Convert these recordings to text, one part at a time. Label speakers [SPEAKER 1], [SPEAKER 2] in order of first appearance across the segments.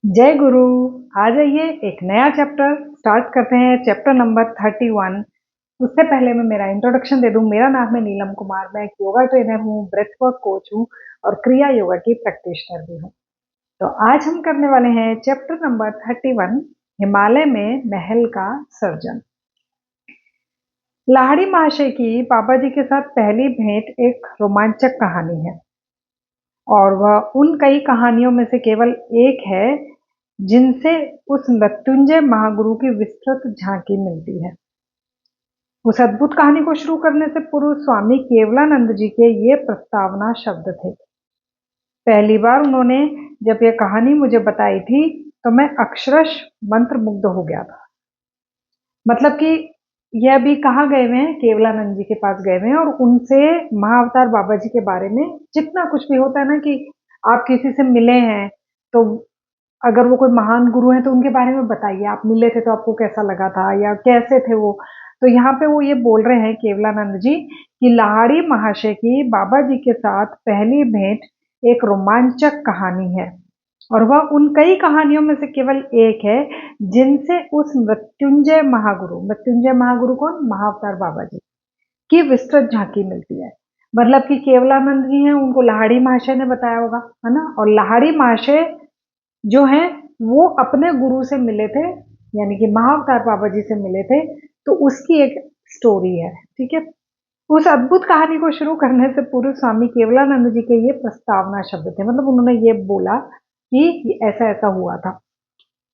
[SPEAKER 1] जय गुरु। आ जाइए, एक नया चैप्टर स्टार्ट करते हैं। Chapter number 31। उससे पहले मैं मेरा इंट्रोडक्शन दे दूं। मेरा नाम है नीलम कुमार। मैं एक योगा ट्रेनर हूं, ब्रेथ वर्क कोच हूं और क्रिया योगा की प्रैक्टिशनर भी हूं। तो आज हम करने वाले हैं चैप्टर नंबर 31, हिमालय में महल का सर्जन। लाहिड़ी महाशय की बाबा जी के साथ पहली भेंट एक रोमांचक कहानी है और वह उन कई कहानियों में से केवल एक है जिनसे उस मृत्युंजय महागुरु की विस्तृत झांकी मिलती है। उस अद्भुत कहानी को शुरू करने से पूर्व स्वामी केवलानंद जी के ये प्रस्तावना शब्द थे। पहली बार उन्होंने जब यह कहानी मुझे बताई थी तो मैं अक्षरश मंत्रमुग्ध हो गया था। मतलब कि यह भी कहाँ गए हुए हैं, केवलानंद जी के पास गए हुए हैं और उनसे महाअवतार बाबा जी के बारे में जितना कुछ भी होता है ना कि आप किसी से मिले हैं तो अगर वो कोई महान गुरु हैं तो उनके बारे में बताइए, आप मिले थे तो आपको कैसा लगा था या कैसे थे वो। तो यहाँ पे वो ये बोल रहे हैं केवलानंद जी कि लाहिड़ी महाशय की बाबा जी के साथ पहली भेंट एक रोमांचक कहानी है और वह उन कई कहानियों में से केवल एक है जिनसे उस मृत्युंजय महागुरु कौन, महाअवतार बाबा जी की विस्तृत झांकी मिलती है। मतलब कि केवलानंद जी हैं, उनको लाहिड़ी महाशय ने बताया होगा, है ना। और लाहिड़ी महाशय जो हैं वो अपने गुरु से मिले थे, यानी कि महाअवतार बाबा जी से मिले थे। तो उसकी एक स्टोरी है, ठीक है। उस अद्भुत कहानी को शुरू करने से पूर्व स्वामी केवलानंद जी के ये प्रस्तावना शब्द थे। मतलब उन्होंने ये बोला कि ऐसा ऐसा हुआ था।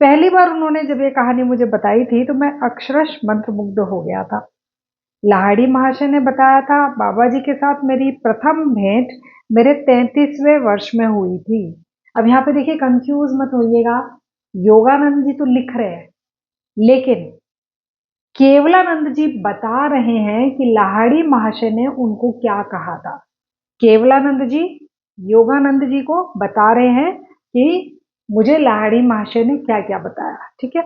[SPEAKER 1] पहली बार उन्होंने जब ये कहानी मुझे बताई थी तो मैं अक्षरश मंत्रमुग्ध हो गया था। लाहिड़ी महाशय ने बताया था, बाबा जी के साथ मेरी प्रथम भेंट मेरे 33वें वर्ष में हुई थी। अब यहाँ पे देखिए, कंफ्यूज मत होइएगा, योगानंद जी तो लिख रहे हैं लेकिन केवलानंद जी बता रहे हैं कि लाहिड़ी महाशय ने उनको क्या कहा था। केवलानंद जी योगानंद जी को बता रहे हैं कि मुझे लाहिड़ी महाशय ने क्या क्या बताया, ठीक है।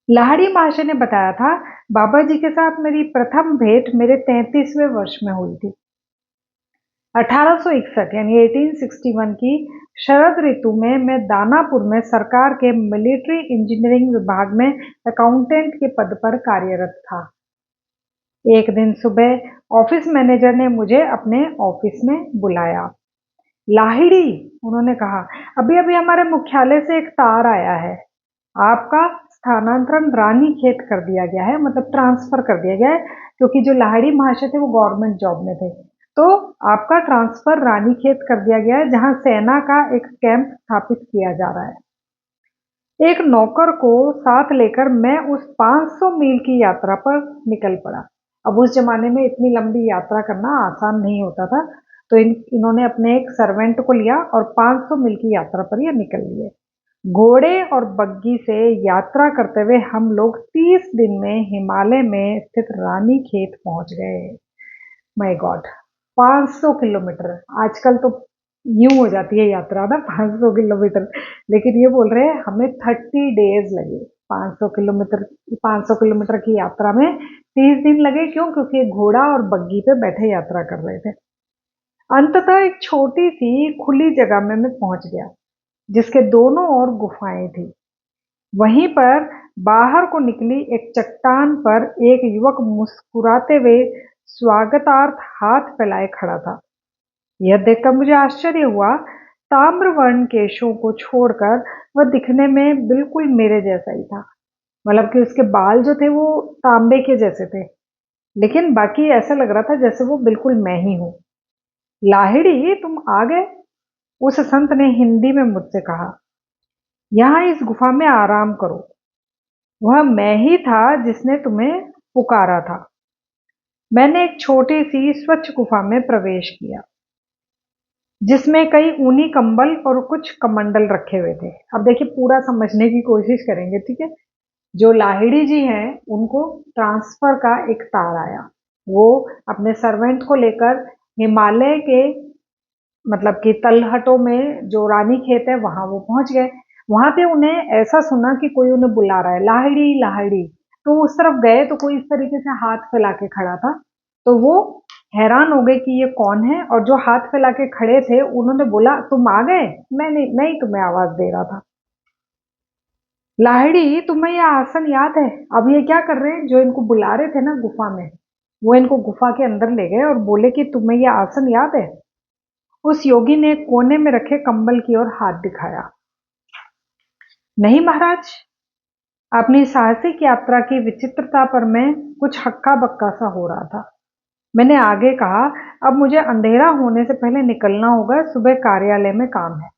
[SPEAKER 1] लाहिड़ी महाशय ने बताया था, बाबा जी के साथ मेरी प्रथम भेंट मेरे 33वें वर्ष में हुई थी। 1861 यानी 1861 की शरद ऋतु में मैं दानापुर में सरकार के मिलिट्री इंजीनियरिंग विभाग में अकाउंटेंट के पद पर कार्यरत था। एक दिन सुबह ऑफिस मैनेजर ने मुझे अपने ऑफिस में बुलाया। लाहिड़ी, उन्होंने कहा, अभी अभी हमारे मुख्यालय से एक तार आया है। आपका स्थानांतरण रानीखेत कर दिया गया है, मतलब ट्रांसफर कर दिया गया है, क्योंकि जो लाहिड़ी महाशय थे वो गवर्नमेंट जॉब में थे। तो आपका ट्रांसफर रानीखेत कर दिया गया है, जहां सेना का एक कैंप स्थापित किया जा रहा है। एक नौकर को साथ लेकर मैं उस 500 मील की यात्रा पर निकल पड़ा। अब उस जमाने में इतनी लंबी यात्रा करना आसान नहीं होता था, तो इन्होंने अपने एक सर्वेंट को लिया और 500 मील की यात्रा पर ये निकल लिए। घोड़े और बग्गी से यात्रा करते हुए हम लोग 30 दिन में हिमालय में स्थित रानीखेत पहुंच गए। My God, 500 kilometre! आजकल तो यूं हो जाती है यात्रा ना, 500 किलोमीटर। लेकिन ये बोल रहे हैं हमें 30 डेज लगे 500 किलोमीटर की यात्रा में 30 दिन लगे। क्यों? क्योंकि घोड़ा और बग्गी पे बैठे यात्रा कर रहे थे। अंततः एक छोटी सी खुली जगह में मैं पहुंच गया जिसके दोनों ओर गुफाएं थी। वहीं पर बाहर को निकली एक चट्टान पर एक युवक मुस्कुराते हुए स्वागतार्थ हाथ फैलाए खड़ा था। यह देखकर मुझे आश्चर्य हुआ। ताम्र वर्ण केशों को छोड़कर वह दिखने में बिल्कुल मेरे जैसा ही था। मतलब कि उसके बाल जो थे वो तांबे के जैसे थे, लेकिन बाकी ऐसा लग रहा था जैसे वो बिल्कुल मैं ही हूं। लाहिड़ी, तुम आ गए, उस संत ने हिंदी में मुझसे कहा। यहाँ इस गुफा में आराम करो। वह मैं ही था जिसने तुम्हें पुकारा था। मैंने एक छोटी सी स्वच्छ गुफा में प्रवेश किया जिसमें कई ऊनी कंबल और कुछ कमंडल रखे हुए थे। अब देखिए, पूरा समझने की कोशिश करेंगे, ठीक है। जो लाहिड़ी जी हैं उनको ट्रांसफर का एक तार आया। वो अपने सर्वेंट को लेकर हिमालय के, मतलब कि तलहटों में जो रानी खेत है वहां वो पहुंच गए। वहां पे उन्हें ऐसा सुना कि कोई उन्हें बुला रहा है, लाहिड़ी लाहिड़ी। तो उस तरफ गए तो कोई इस तरीके से हाथ फैला के खड़ा था। तो वो हैरान हो गए कि ये कौन है, और जो हाथ फैला के खड़े थे उन्होंने बोला, तुम आ गए? मैं नहीं, मैं ही तुम्हें आवाज दे रहा था। लाहिड़ी, तुम्हें यह आसन याद है? अब ये क्या कर रहे हैं, जो इनको बुला रहे थे ना गुफा में, वो इनको गुफा के अंदर ले गए और बोले कि तुम्हें यह आसन याद है? उस योगी ने कोने में रखे कंबल की ओर हाथ दिखाया। नहीं महाराज, अपनी साहसिक यात्रा की विचित्रता पर मैं कुछ हक्का बक्का सा हो रहा था। मैंने आगे कहा, अब मुझे अंधेरा होने से पहले निकलना होगा, सुबह कार्यालय में काम है।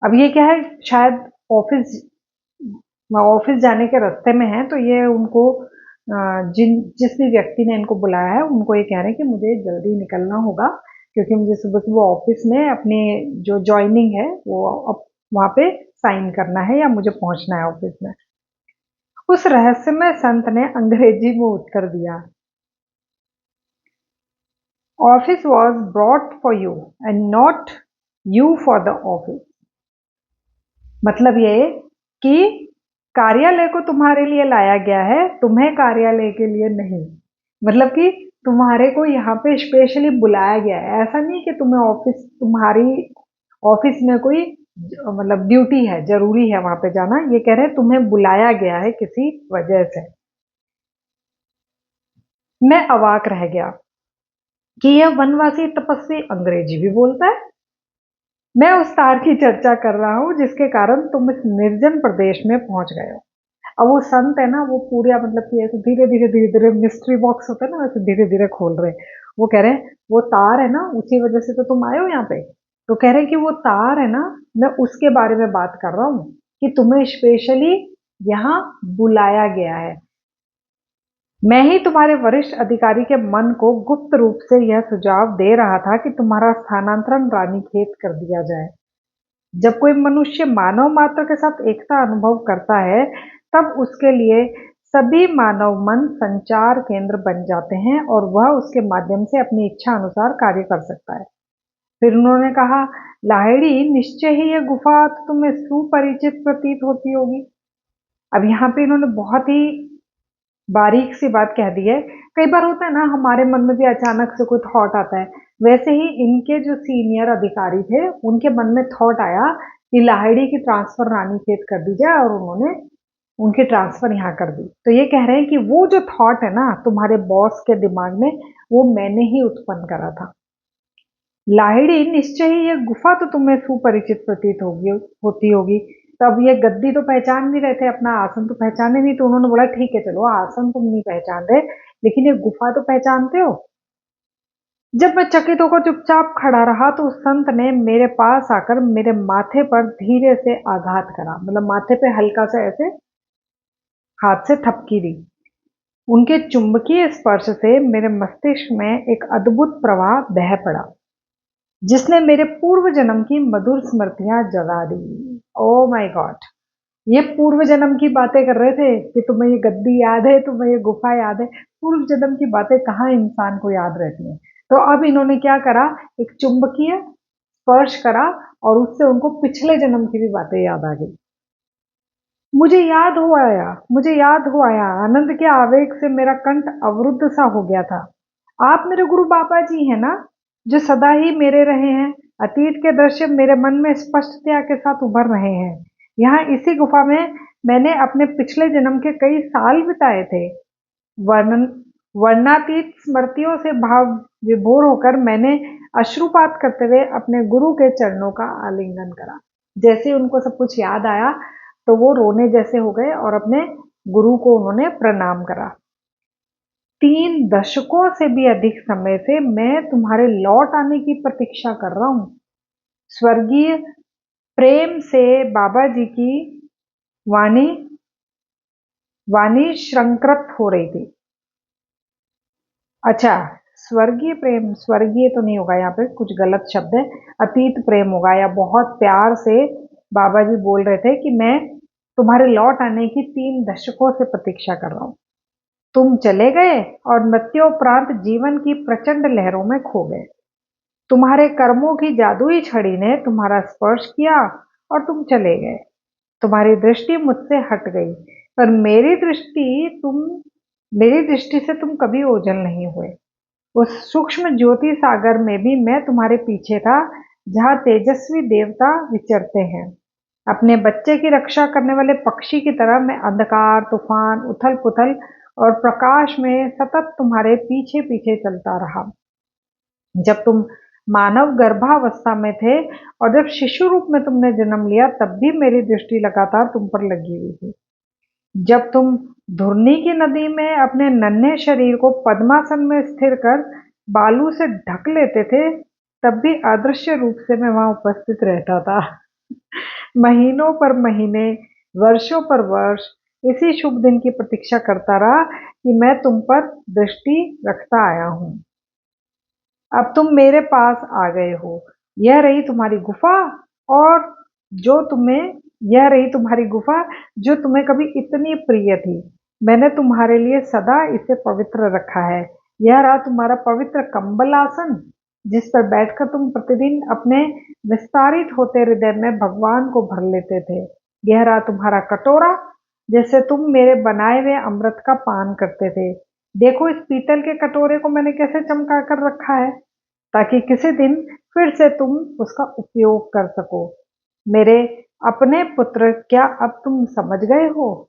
[SPEAKER 1] अब ये क्या है, शायद ऑफिस ऑफिस जाने के रास्ते में है, तो ये उनको जिस भी व्यक्ति ने इनको बुलाया है उनको ये कह रहे हैं कि मुझे जल्दी निकलना होगा, क्योंकि मुझे सुबह सुबह ऑफिस में अपनी जो ज्वाइनिंग है वो अब वहाँ पे साइन करना है या मुझे पहुंचना है ऑफिस में। उस रहस्यमय संत ने अंग्रेजी में उत्तर दिया, office was brought for you and not you for the office. मतलब ये कि कार्यालय को तुम्हारे लिए लाया गया है, तुम्हें कार्यालय के लिए नहीं। मतलब कि तुम्हारे को यहाँ पे स्पेशली बुलाया गया है, ऐसा नहीं कि तुम्हें ऑफिस, तुम्हारी ऑफिस में कोई मतलब ड्यूटी है, जरूरी है वहां पे जाना। ये कह रहे हैं तुम्हें बुलाया गया है किसी वजह से। मैं अवाक रह गया कि यह वनवासी तपस्वी अंग्रेजी भी बोलता है। मैं उस तार की चर्चा कर रहा हूँ जिसके कारण तुम इस निर्जन प्रदेश में पहुंच गए हो। अब वो संत है ना, वो पूरा मतलब कि ऐसे धीरे धीरे धीरे धीरे मिस्ट्री बॉक्स होता है ना, वैसे धीरे धीरे खोल रहे हैं। वो कह रहे हैं वो तार है ना, उसी वजह से तो तुम आए हो यहाँ पे। तो कह रहे हैं कि वो तार है ना, मैं उसके बारे में बात कर रहा हूँ कि तुम्हें स्पेशली यहाँ बुलाया गया है। मैं ही तुम्हारे वरिष्ठ अधिकारी के मन को गुप्त रूप से यह सुझाव दे रहा था कि तुम्हारा स्थानांतरण रानीखेत कर दिया जाए। जब कोई मनुष्य मानव मात्र के साथ एकता अनुभव करता है, तब उसके लिए सभी मानव मन संचार केंद्र बन जाते हैं और वह उसके माध्यम से अपनी इच्छा अनुसार कार्य कर सकता है। फिर उन्होंने कहा, लाहिड़ी, निश्चय ही यह गुफा तो तुम्हें सुपरिचित प्रतीत होती होगी। अब यहाँ पे इन्होंने बहुत ही बारीक सी बात कह दी है। कई बार होता है ना, हमारे मन में भी अचानक से कोई थॉट आता है। वैसे ही इनके जो सीनियर अधिकारी थे, उनके मन में थॉट आया कि लाहिड़ी की ट्रांसफर रानीखेत कर दी जाए, और उन्होंने उनकी ट्रांसफर यहाँ कर दी। तो ये कह रहे हैं कि वो जो थॉट है ना तुम्हारे बॉस के दिमाग में, वो मैंने ही उत्पन्न करा था। लाहिड़ी, निश्चय ही यह गुफा तो तुम्हें सुपरिचित प्रतीत होती होगी। तब ये गद्दी तो पहचान नहीं रहे थे, अपना आसन तो पहचाने नहीं, तो उन्होंने बोला ठीक है चलो, आसन तुम नहीं पहचान रहे, लेकिन ये गुफा तो पहचानते हो। जब मैं चकित होकर चुपचाप खड़ा रहा तो उस संत ने मेरे पास आकर मेरे माथे पर धीरे से आघात करा, मतलब माथे पे हल्का सा ऐसे हाथ से थपकी दी। उनके चुंबकीय स्पर्श से मेरे मस्तिष्क में एक अद्भुत प्रवाह बह पड़ा, जिसने मेरे पूर्व जन्म की मधुर स्मृतियां जगा दी। ओ माय गॉड, ये पूर्व जन्म की बातें कर रहे थे कि तुम्हें ये गद्दी याद है, तुम्हें ये गुफा याद है। पूर्व जन्म की बातें कहाँ इंसान को याद रहती हैं। तो अब इन्होंने क्या करा, एक चुंबकीय स्पर्श करा और उससे उनको पिछले जन्म की भी बातें याद आ गई। मुझे याद हो आया, आनंद के आवेग से मेरा कंठ अवरुद्ध सा हो गया था। आप मेरे गुरु बाबा जी हैं ना, जो सदा ही मेरे रहे हैं। अतीत के दृश्य मेरे मन में स्पष्टता के साथ उभर रहे हैं। यहाँ इसी गुफा में मैंने अपने पिछले जन्म के कई साल बिताए थे। वर्णन वर्णातीत स्मृतियों से भाव विभोर होकर मैंने अश्रुपात करते हुए अपने गुरु के चरणों का आलिंगन करा। जैसे उनको सब कुछ याद आया तो वो रोने जैसे हो गए और अपने गुरु को उन्होंने प्रणाम करा। 3 दशकों से भी अधिक समय से मैं तुम्हारे लौट आने की प्रतीक्षा कर रहा हूँ। स्वर्गीय प्रेम से बाबा जी की वाणी वाणी श्रंकृत हो रही थी। अच्छा, स्वर्गीय प्रेम, स्वर्गीय तो नहीं होगा, यहाँ पे कुछ गलत शब्द है, अतीत प्रेम होगा, या बहुत प्यार से बाबा जी बोल रहे थे कि मैं तुम्हारे लौट आने की 3 दशकों से प्रतीक्षा कर रहा हूँ। तुम चले गए और मृत्योपरांत जीवन की प्रचंड लहरों में खो गए। तुम्हारे कर्मों की जादुई छड़ी ने तुम्हारा स्पर्श किया और तुम चले गए। तुम्हारी दृष्टि मुझसे हट गई, पर मेरी दृष्टि से तुम कभी ओझल नहीं हुए। उस सूक्ष्म ज्योति सागर में भी मैं तुम्हारे पीछे था, जहाँ तेजस्वी देवता विचरते हैं। अपने बच्चे की रक्षा करने वाले पक्षी की तरह मैं अंधकार, तूफान, उथल-पुथल और प्रकाश में सतत तुम्हारे पीछे-पीछे चलता रहा। जब तुम मानव गर्भावस्था में थे और जब शिशु रूप में तुमने जन्म लिया, तब भी मेरी दृष्टि लगातार तुम पर लगी हुई थी। जब तुम धुरनी की नदी में अपने नन्हे शरीर को पद्मासन में स्थिर कर बालू से ढक लेते थे, तब भी अदृश्य रूप से मैं वहां उपस्थित रहता था। महीनों पर महीने, वर्षों पर वर्ष इसी शुभ दिन की प्रतीक्षा करता रहा कि मैं तुम पर दृष्टि रखता आया हूँ। अब तुम मेरे पास आ गए हो। यह रही तुम्हारी गुफा, और जो तुम्हें यह रही तुम्हारी गुफा जो तुम्हें कभी इतनी प्रिय थी। मैंने तुम्हारे लिए सदा इसे पवित्र रखा है। यह रहा तुम्हारा पवित्र कंबल आसन, जिस पर बैठकर तुम प्रतिदिन अपने विस्तारित होते हृदय में भगवान को भर लेते थे। यह रहा तुम्हारा कटोरा, जैसे तुम मेरे बनाए हुए अमृत का पान करते थे। देखो, इस पीतल के कटोरे को मैंने कैसे चमका कर रखा है, ताकि किसी दिन फिर से तुम उसका उपयोग कर सको। मेरे अपने पुत्र, क्या अब तुम समझ गए हो?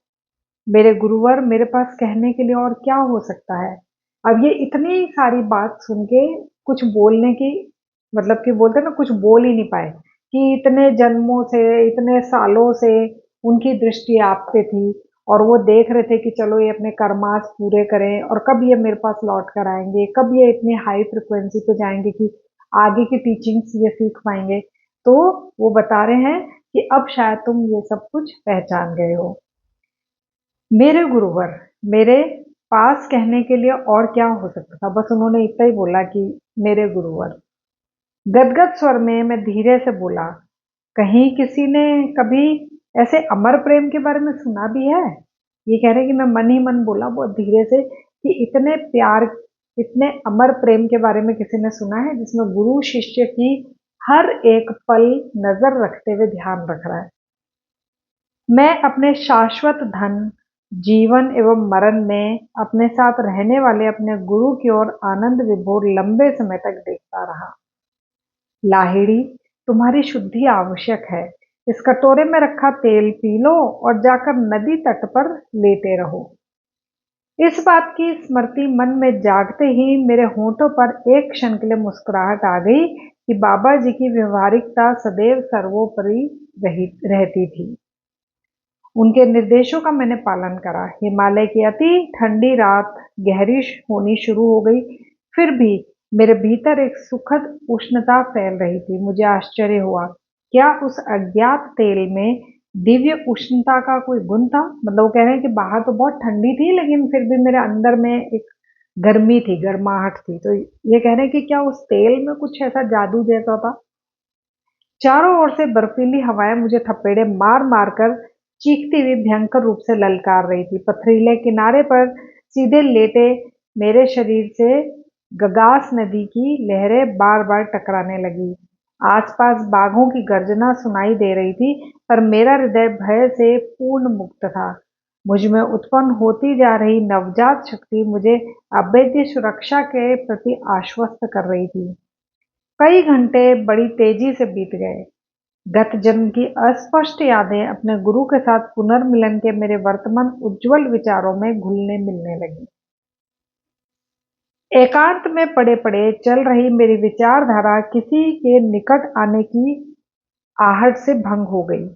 [SPEAKER 1] मेरे गुरुवर, मेरे पास कहने के लिए और क्या हो सकता है? अब ये इतनी सारी बात सुन के कुछ बोलने की, मतलब कि बोलते हैं ना, कुछ बोल ही नहीं पाए कि इतने जन्मों से, इतने सालों से उनकी दृष्टि आप पे थी और वो देख रहे थे कि चलो ये अपने कर्मास पूरे करें और कब ये मेरे पास लौट कर आएंगे, कब ये इतनी हाई फ्रिक्वेंसी पे जाएंगे कि आगे की टीचिंग्स ये सीख पाएंगे। तो वो बता रहे हैं कि अब शायद तुम ये सब कुछ पहचान गए हो। मेरे गुरुवर, मेरे पास कहने के लिए और क्या हो सकता था? बस उन्होंने इतना ही बोला कि मेरे गुरुवर। गदगद स्वर में मैं धीरे से बोला, कहीं किसी ने कभी ऐसे अमर प्रेम के बारे में सुना भी है? ये कह रहे हैं कि मैं मन ही मन बोला बहुत धीरे से कि इतने प्यार, इतने अमर प्रेम के बारे में किसी ने सुना है, जिसमें गुरु शिष्य की हर एक पल नजर रखते हुए ध्यान रख रहा है। मैं अपने शाश्वत धन, जीवन एवं मरण में अपने साथ रहने वाले अपने गुरु की ओर आनंद विभोर लंबे समय तक देखता रहा। लाहिड़ी, तुम्हारी शुद्धि आवश्यक है। इस कटोरे में रखा तेल पी लो और जाकर नदी तट पर लेटे रहो। इस बात की स्मृति मन में जागते ही मेरे होठों पर एक क्षण के लिए मुस्कुराहट आ गई कि बाबा जी की व्यवहारिकता सदैव सर्वोपरि रहती थी। उनके निर्देशों का मैंने पालन करा। हिमालय की अति ठंडी रात गहरी होनी शुरू हो गई, फिर भी मेरे भीतर एक सुखद उष्णता फैल रही थी। मुझे आश्चर्य हुआ, क्या उस अज्ञात तेल में दिव्य उष्णता का कोई गुण था? मतलब वो कह रहे हैं कि बाहर तो बहुत ठंडी थी, लेकिन फिर भी मेरे अंदर में एक गर्मी थी, गर्माहट थी। तो ये कह रहे हैं कि क्या उस तेल में कुछ ऐसा जादू जैसा था? चारों ओर से बर्फीली हवाएं मुझे थपेड़े मार मार कर चीखती हुई भयंकर रूप से ललकार रही थी। पथरीले किनारे पर सीधे लेटे मेरे शरीर से गगास नदी की लहरें बार बार टकराने लगी। आसपास बाघों की गर्जना सुनाई दे रही थी, पर मेरा हृदय भय से पूर्ण मुक्त था। मुझ में उत्पन्न होती जा रही नवजात शक्ति मुझे अभेद्य सुरक्षा के प्रति आश्वस्त कर रही थी। कई घंटे बड़ी तेजी से बीत गए। गत जन्म की अस्पष्ट यादें अपने गुरु के साथ पुनर्मिलन के मेरे वर्तमान उज्जवल विचारों में घुलने मिलने लगी। एकांत में पड़े पड़े चल रही मेरी विचारधारा किसी के निकट आने की आहट से भंग हो गई।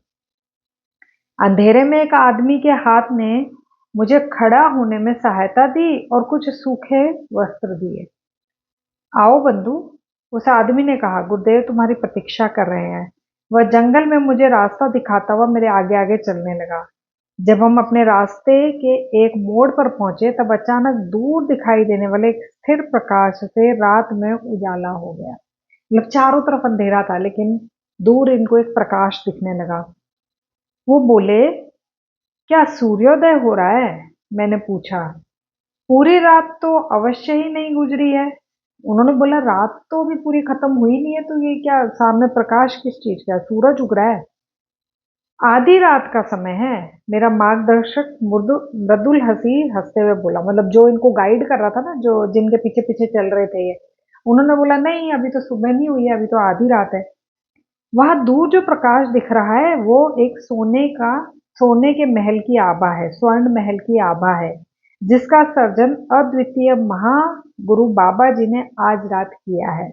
[SPEAKER 1] अंधेरे में एक आदमी के हाथ ने मुझे खड़ा होने में सहायता दी और कुछ सूखे वस्त्र दिए। आओ बंधु, उस आदमी ने कहा, गुरुदेव तुम्हारी प्रतीक्षा कर रहे हैं। वह जंगल में मुझे रास्ता दिखाता हुआ मेरे आगे आगे चलने लगा। जब हम अपने रास्ते के एक मोड़ पर पहुंचे, तब अचानक दूर दिखाई देने वाले एक स्थिर प्रकाश से रात में उजाला हो गया। मतलब चारों तरफ अंधेरा था, लेकिन दूर इनको एक प्रकाश दिखने लगा। वो बोले, क्या सूर्योदय हो रहा है? मैंने पूछा। पूरी रात तो अवश्य ही नहीं गुजरी है। उन्होंने बोला, रात तो अभी पूरी खत्म हुई नहीं है, तो ये क्या सामने प्रकाश किस चीज का है? सूरज उग रहा है। आधी रात का समय है। मेरा मार्गदर्शक मृदु मृदुल हंसी हंसते हुए बोला, मतलब जो इनको गाइड कर रहा था ना, जो जिनके पीछे पीछे चल रहे थे ये, उन्होंने बोला, नहीं अभी तो सुबह नहीं हुई है, अभी तो आधी रात है। वह दूर जो प्रकाश दिख रहा है वो एक सोने के महल की आभा है, स्वर्ण महल की आभा है, जिसका सर्जन अद्वितीय महागुरु बाबा जी ने आज रात किया है।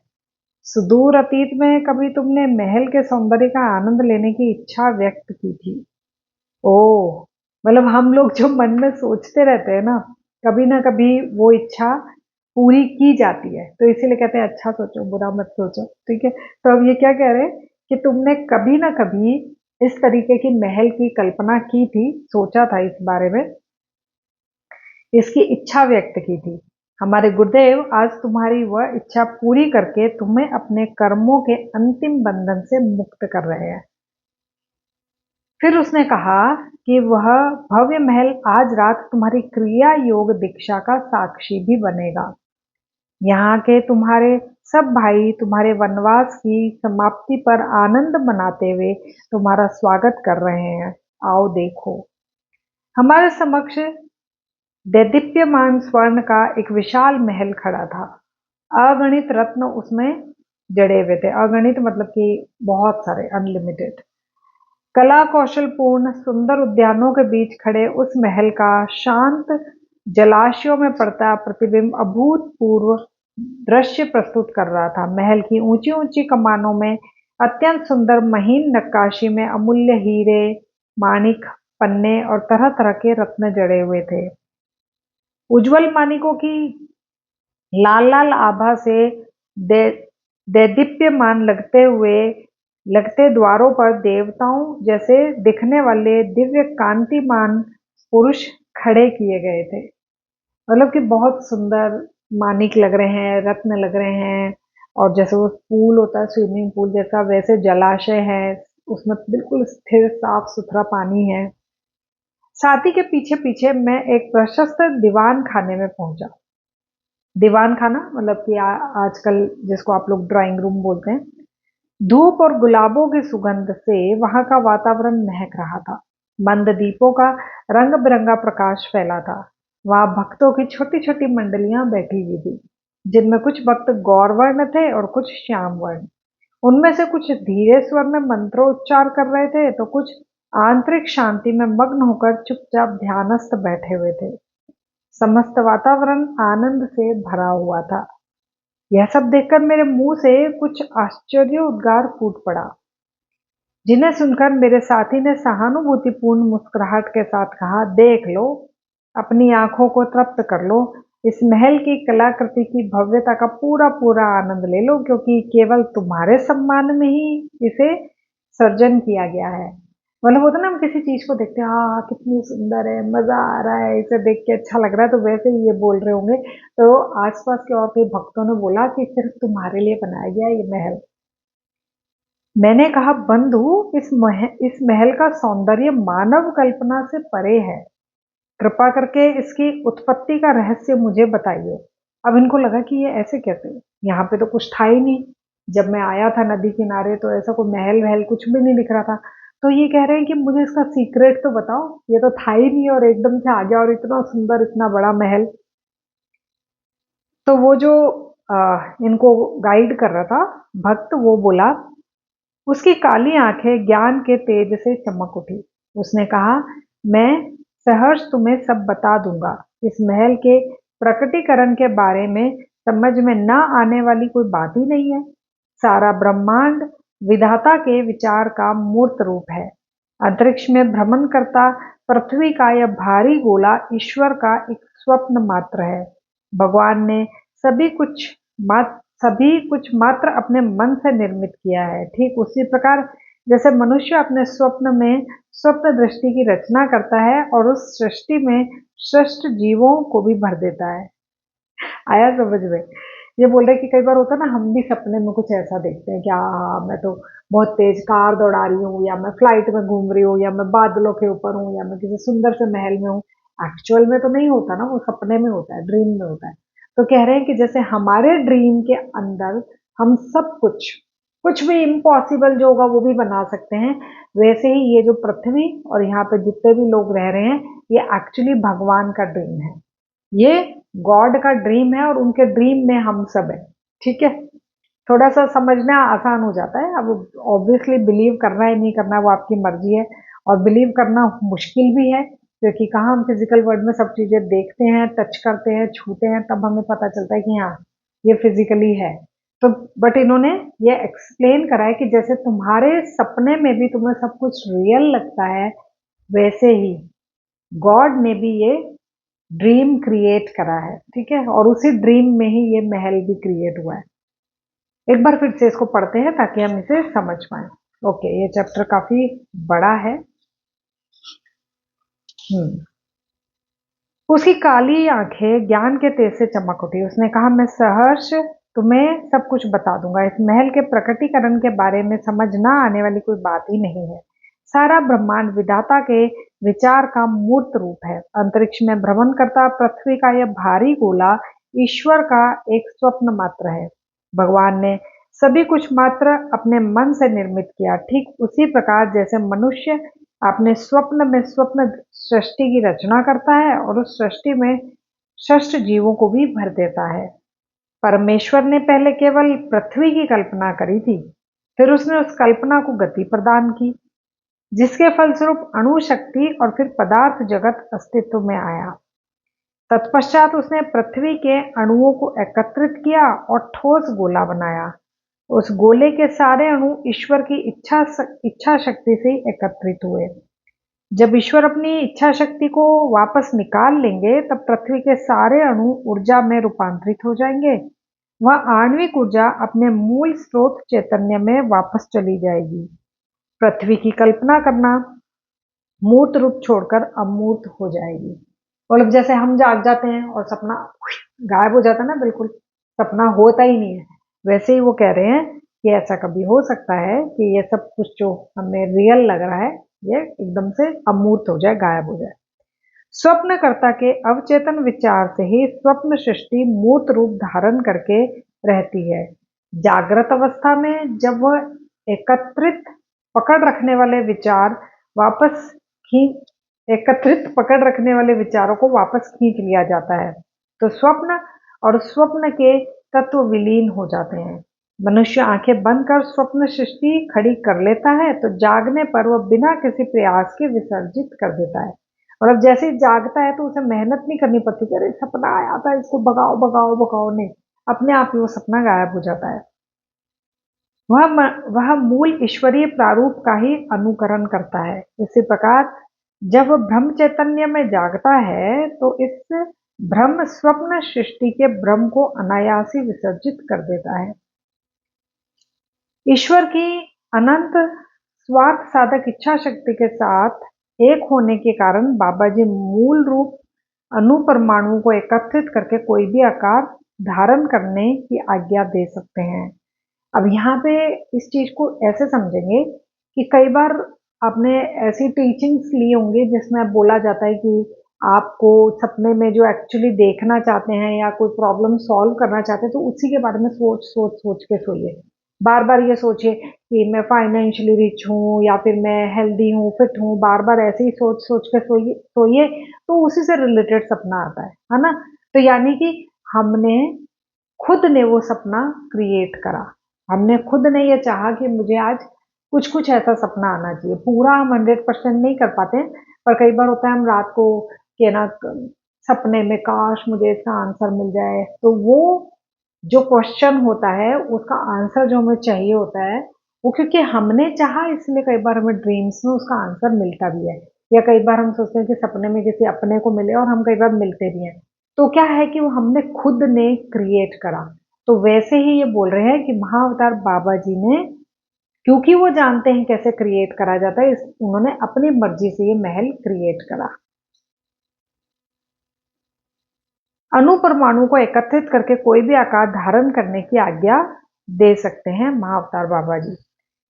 [SPEAKER 1] सुदूर अतीत में कभी तुमने महल के सौंदर्य का आनंद लेने की इच्छा व्यक्त की थी। ओह! मतलब हम लोग जो मन में सोचते रहते हैं ना कभी वो इच्छा पूरी की जाती है। तो इसीलिए कहते हैं अच्छा सोचो, बुरा मत सोचो, ठीक है? तो अब ये क्या कह रहे हैं कि तुमने कभी ना कभी इस तरीके की महल की कल्पना की थी, सोचा था इस बारे में, इसकी इच्छा व्यक्त की थी। हमारे गुरुदेव आज तुम्हारी वह इच्छा पूरी करके तुम्हें अपने कर्मों के अंतिम बंधन से मुक्त कर रहे हैं। फिर उसने कहा कि वह भव्य महल आज रात तुम्हारी क्रिया योग दीक्षा का साक्षी भी बनेगा। यहाँ के तुम्हारे सब भाई तुम्हारे वनवास की समाप्ति पर आनंद मनाते हुए तुम्हारा स्वागत कर रहे हैं। आओ देखो। हमारे समक्ष दैदीप्यमान स्वर्ण का एक विशाल महल खड़ा था। अगणित रत्न उसमें जड़े हुए थे। अगणित मतलब कि बहुत सारे, अनलिमिटेड। कला कौशल पूर्ण सुंदर उद्यानों के बीच खड़े उस महल का शांत जलाशयों में पड़ता प्रतिबिंब अभूतपूर्व दृश्य प्रस्तुत कर रहा था। महल की ऊंची ऊंची कमानों में अत्यंत सुंदर महीन नक्काशी में अमूल्य हीरे, माणिक, पन्ने और तरह तरह के रत्न जड़े हुए थे। उज्जवल माणिकों की लाल लाल आभा से दे दैदीप्यमान लगते द्वारों पर देवताओं जैसे दिखने वाले दिव्य कांतिमान पुरुष खड़े किए गए थे। मतलब कि बहुत सुंदर मानिक लग रहे हैं, रत्न लग रहे हैं। और जैसे वो पूल होता है, स्विमिंग पूल जैसा, वैसे जलाशय है, उसमें बिल्कुल स्थिर साफ सुथरा पानी है। साथी के पीछे पीछे मैं एक प्रशस्त दीवान खाने में पहुंचा। दीवान खाना मतलब कि आजकल जिसको आप लोग ड्राइंग रूम बोलते हैं। धूप और गुलाबों की सुगंध से वहां का वातावरण महक रहा था। मंद दीपों का रंग बिरंगा प्रकाश फैला था। वहां भक्तों की छोटी छोटी मंडलियां बैठी हुई थी, जिनमें कुछ भक्त गौरवर्ण थे और कुछ श्याम वर्ण। उनमें से कुछ धीरे स्वर में मंत्रोच्चार कर रहे थे, तो कुछ आंतरिक शांति में मग्न होकर चुपचाप ध्यानस्थ बैठे हुए थे। समस्त वातावरण आनंद से भरा हुआ था। यह सब देखकर मेरे मुंह से कुछ आश्चर्य उद्गार फूट पड़ा, जिन्हें सुनकर मेरे साथी ने सहानुभूतिपूर्ण मुस्कुराहट के साथ कहा, देख लो, अपनी आंखों को तृप्त कर लो, इस महल की कलाकृति की भव्यता का पूरा पूरा आनंद ले लो, क्योंकि केवल तुम्हारे सम्मान में ही इसे सर्जन किया गया है। मतलब होता ना, हम किसी चीज को देखते हैं, हाँ कितनी सुंदर है, मजा आ रहा है, इसे देख के अच्छा लग रहा है, तो वैसे ही ये बोल रहे होंगे। तो आसपास के और कई भक्तों ने बोला कि सिर्फ तुम्हारे लिए बनाया गया ये महल। मैंने कहा, बंधु, इस महल का सौंदर्य मानव कल्पना से परे है। कृपा करके इसकी उत्पत्ति का रहस्य मुझे बताइए। अब इनको लगा कि ये ऐसे कैसे, यहाँ पे तो कुछ था ही नहीं। जब मैं आया था नदी किनारे तो ऐसा कोई महल वहल कुछ भी नहीं दिख रहा था। तो ये कह रहे हैं कि मुझे इसका सीक्रेट तो बताओ, ये तो था ही नहीं और एकदम से आ गया, और इतना सुंदर इतना बड़ा महल। तो वो जो इनको गाइड कर रहा था भक्त, वो बोला, उसकी काली आंखें ज्ञान के तेज से चमक उठी। उसने कहा, मैं सहर्ष तुम्हें सब बता दूंगा। इस महल के प्रकटीकरण के बारे में समझ में न आने वाली कोई बात ही नहीं है। सारा ब्रह्मांड विधाता के विचार का मूर्त रूप है। अंतरिक्ष में भ्रमण करता पृथ्वी का यह भारी गोला ईश्वर का एक स्वप्न मात्र है। भगवान ने सभी कुछ मात्र अपने मन से निर्मित किया है। ठीक उसी प्रकार जैसे मनुष्य अपने स्वप्न में स्वप्न दृष्टि की रचना करता है और उस सृष्टि में सृष्ट जीवों को भी भर देता है। आया समझ में? ये बोल रहे कि कई बार होता है ना, हम भी सपने में कुछ ऐसा देखते हैं कि मैं तो बहुत तेज कार दौड़ा रही हूँ, या मैं फ्लाइट में घूम रही हूँ, या मैं बादलों के ऊपर हूँ, या मैं किसी सुंदर से महल में हूँ। एक्चुअल में तो नहीं होता ना, वो सपने में होता है, ड्रीम में होता है। तो कह रहे हैं कि जैसे हमारे ड्रीम के अंदर हम सब कुछ भी इम्पॉसिबल जो होगा वो भी बना सकते हैं, वैसे ही ये जो पृथ्वी और यहाँ पे जितने भी लोग रह रहे हैं, ये एक्चुअली भगवान का ड्रीम है। ये गॉड का ड्रीम है और उनके ड्रीम में हम सब हैं। ठीक है? थोड़ा सा समझना आसान हो जाता है। अब ऑब्वियसली बिलीव करना है नहीं करना वो आपकी मर्जी है, और बिलीव करना मुश्किल भी है, क्योंकि कहाँ हम फिजिकल वर्ल्ड में सब चीज़ें देखते हैं, टच करते हैं, छूते हैं, तब हमें पता चलता है कि हाँ ये फिजिकली है। तो बट इन्होंने ये एक्सप्लेन करा है कि जैसे तुम्हारे सपने में भी तुम्हें सब कुछ रियल लगता है, वैसे ही गॉड ने भी ये ड्रीम क्रिएट करा है, ठीक है, और उसी ड्रीम में ही ये महल भी क्रिएट हुआ है। एक बार फिर से इसको पढ़ते हैं ताकि हम इसे समझ पाए। ओके, ये चैप्टर काफी बड़ा है। उसकी काली आंखें ज्ञान के तेज से चमक उठी। उसने कहा, मैं सहर्ष तुम्हें सब कुछ बता दूंगा। इस महल के प्रकटीकरण के बारे में समझ ना आने वाली कोई बात ही नहीं है। सारा ब्रह्मांड विधाता के विचार का मूर्त रूप है। अंतरिक्ष में भ्रमण करता पृथ्वी का यह भारी गोला ईश्वर का एक स्वप्न मात्र है। भगवान ने सभी कुछ मात्र अपने मन से निर्मित किया, ठीक उसी प्रकार जैसे मनुष्य अपने स्वप्न में स्वप्न सृष्टि की रचना करता है और उस सृष्टि में सृष्ट जीवों को भी भर देता है। परमेश्वर ने पहले केवल पृथ्वी की कल्पना करी थी, फिर उसने उस कल्पना को गति प्रदान की, जिसके फलस्वरूप अणु शक्ति और फिर पदार्थ जगत अस्तित्व में आया। तत्पश्चात उसने पृथ्वी के अणुओं को एकत्रित किया और ठोस गोला बनाया। उस गोले के सारे अणु ईश्वर की इच्छा शक्ति से एकत्रित हुए। जब ईश्वर अपनी इच्छा शक्ति को वापस निकाल लेंगे, तब पृथ्वी के सारे अणु ऊर्जा में रूपांतरित हो जाएंगे। वह आणविक ऊर्जा अपने मूल स्रोत चैतन्य में वापस चली जाएगी। पृथ्वी की कल्पना करना मूर्त रूप छोड़कर अमूर्त हो जाएगी। मतलब जैसे हम जाग जाते हैं और सपना गायब हो जाता है ना, बिल्कुल सपना होता ही नहीं है, वैसे ही वो कह रहे हैं कि ऐसा कभी हो सकता है कि ये सब कुछ जो हमें रियल लग रहा है ये एकदम से अमूर्त हो जाए, गायब हो जाए। स्वप्नकर्ता के अवचेतन विचार से ही स्वप्न सृष्टि मूर्त रूप धारण करके रहती है। जागृत अवस्था में जब वह एकत्रित पकड़ रखने वाले विचार वापस खींच एकत्रित पकड़ रखने वाले विचारों को वापस खींच लिया जाता है, तो स्वप्न और स्वप्न के तत्व विलीन हो जाते हैं। मनुष्य आंखें बंद कर स्वप्न सृष्टि खड़ी कर लेता है, तो जागने पर वह बिना किसी प्रयास के विसर्जित कर देता है। और अब जैसे ही जागता है तो उसे मेहनत नहीं करनी पड़ती कि अरे सपना आया था इसको भगाओ भगाओ भगाओ, नहीं, अपने आप ही वो सपना गायब हो जाता है। वह मूल ईश्वरीय प्रारूप का ही अनुकरण करता है। इसी प्रकार जब वह ब्रह्म चैतन्य में जागता है तो इस ब्रह्म स्वप्न सृष्टि के ब्रह्म को अनायास ही विसर्जित कर देता है। ईश्वर की अनंत स्वार्थ साधक इच्छा शक्ति के साथ एक होने के कारण बाबा जी मूल रूप अणु परमाणुओं को एकत्रित करके कोई भी आकार धारण करने की आज्ञा दे सकते हैं। अब यहाँ पे इस चीज को ऐसे समझेंगे कि कई बार आपने ऐसी टीचिंग्स ली होंगी जिसमें बोला जाता है कि आपको सपने में जो एक्चुअली देखना चाहते हैं या कोई प्रॉब्लम सॉल्व करना चाहते हैं तो उसी के बारे में सोच सोच सोच के सोइए। बार बार ये सोचिए कि मैं फाइनेंशियली रिच हूँ या फिर मैं हेल्दी हूँ, फिट हूँ, बार बार ऐसे ही सोच सोच के सोइए सोइए, तो उसी से रिलेटेड सपना आता है ना। तो यानी कि हमने खुद ने वो सपना क्रिएट करा, हमने खुद ने ये चाहा कि मुझे आज कुछ कुछ ऐसा सपना आना चाहिए। पूरा हम 100% नहीं कर पाते, पर कई बार होता है हम रात को कि ना सपने में काश मुझे इसका आंसर मिल जाए, तो वो जो क्वेश्चन होता है उसका आंसर जो हमें चाहिए होता है, वो क्योंकि हमने चाहा इसलिए कई बार हमें ड्रीम्स में उसका आंसर मिलता भी है। या कई बार हम सोचते हैं कि सपने में किसी अपने को मिले और हम कई बार मिलते भी हैं, तो क्या है कि वो हमने खुद ने क्रिएट करा। तो वैसे ही ये बोल रहे हैं कि महाअवतार बाबा जी ने, क्योंकि वो जानते हैं कैसे क्रिएट करा जाता है, उन्होंने अपनी मर्जी से ये महल क्रिएट करा। अणु परमाणु को एकत्रित करके कोई भी आकार धारण करने की आज्ञा दे सकते हैं महाअवतार बाबा जी।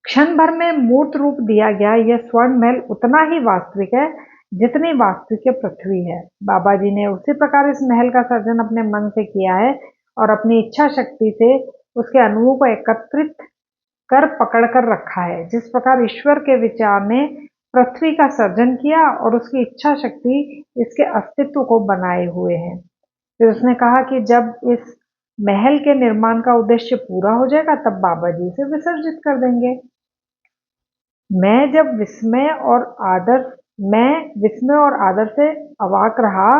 [SPEAKER 1] क्षण भर में मूर्त रूप दिया गया यह स्वर्ण महल उतना ही वास्तविक है जितनी वास्तविक पृथ्वी है। बाबा जी ने उसी प्रकार इस महल का सर्जन अपने मन से किया है और अपनी इच्छा शक्ति से उसके अणुओं को एकत्रित कर पकड़ कर रखा है। जिस प्रकार ईश्वर के विचार ने पृथ्वी का सर्जन किया और उसकी इच्छा शक्ति इसके अस्तित्व को बनाए हुए है। फिर उसने कहा कि जब इस महल के निर्माण का उद्देश्य पूरा हो जाएगा तब बाबा जी इसे विसर्जित कर देंगे। मैं जब मैं विस्मय और आदर से अवाक रहा,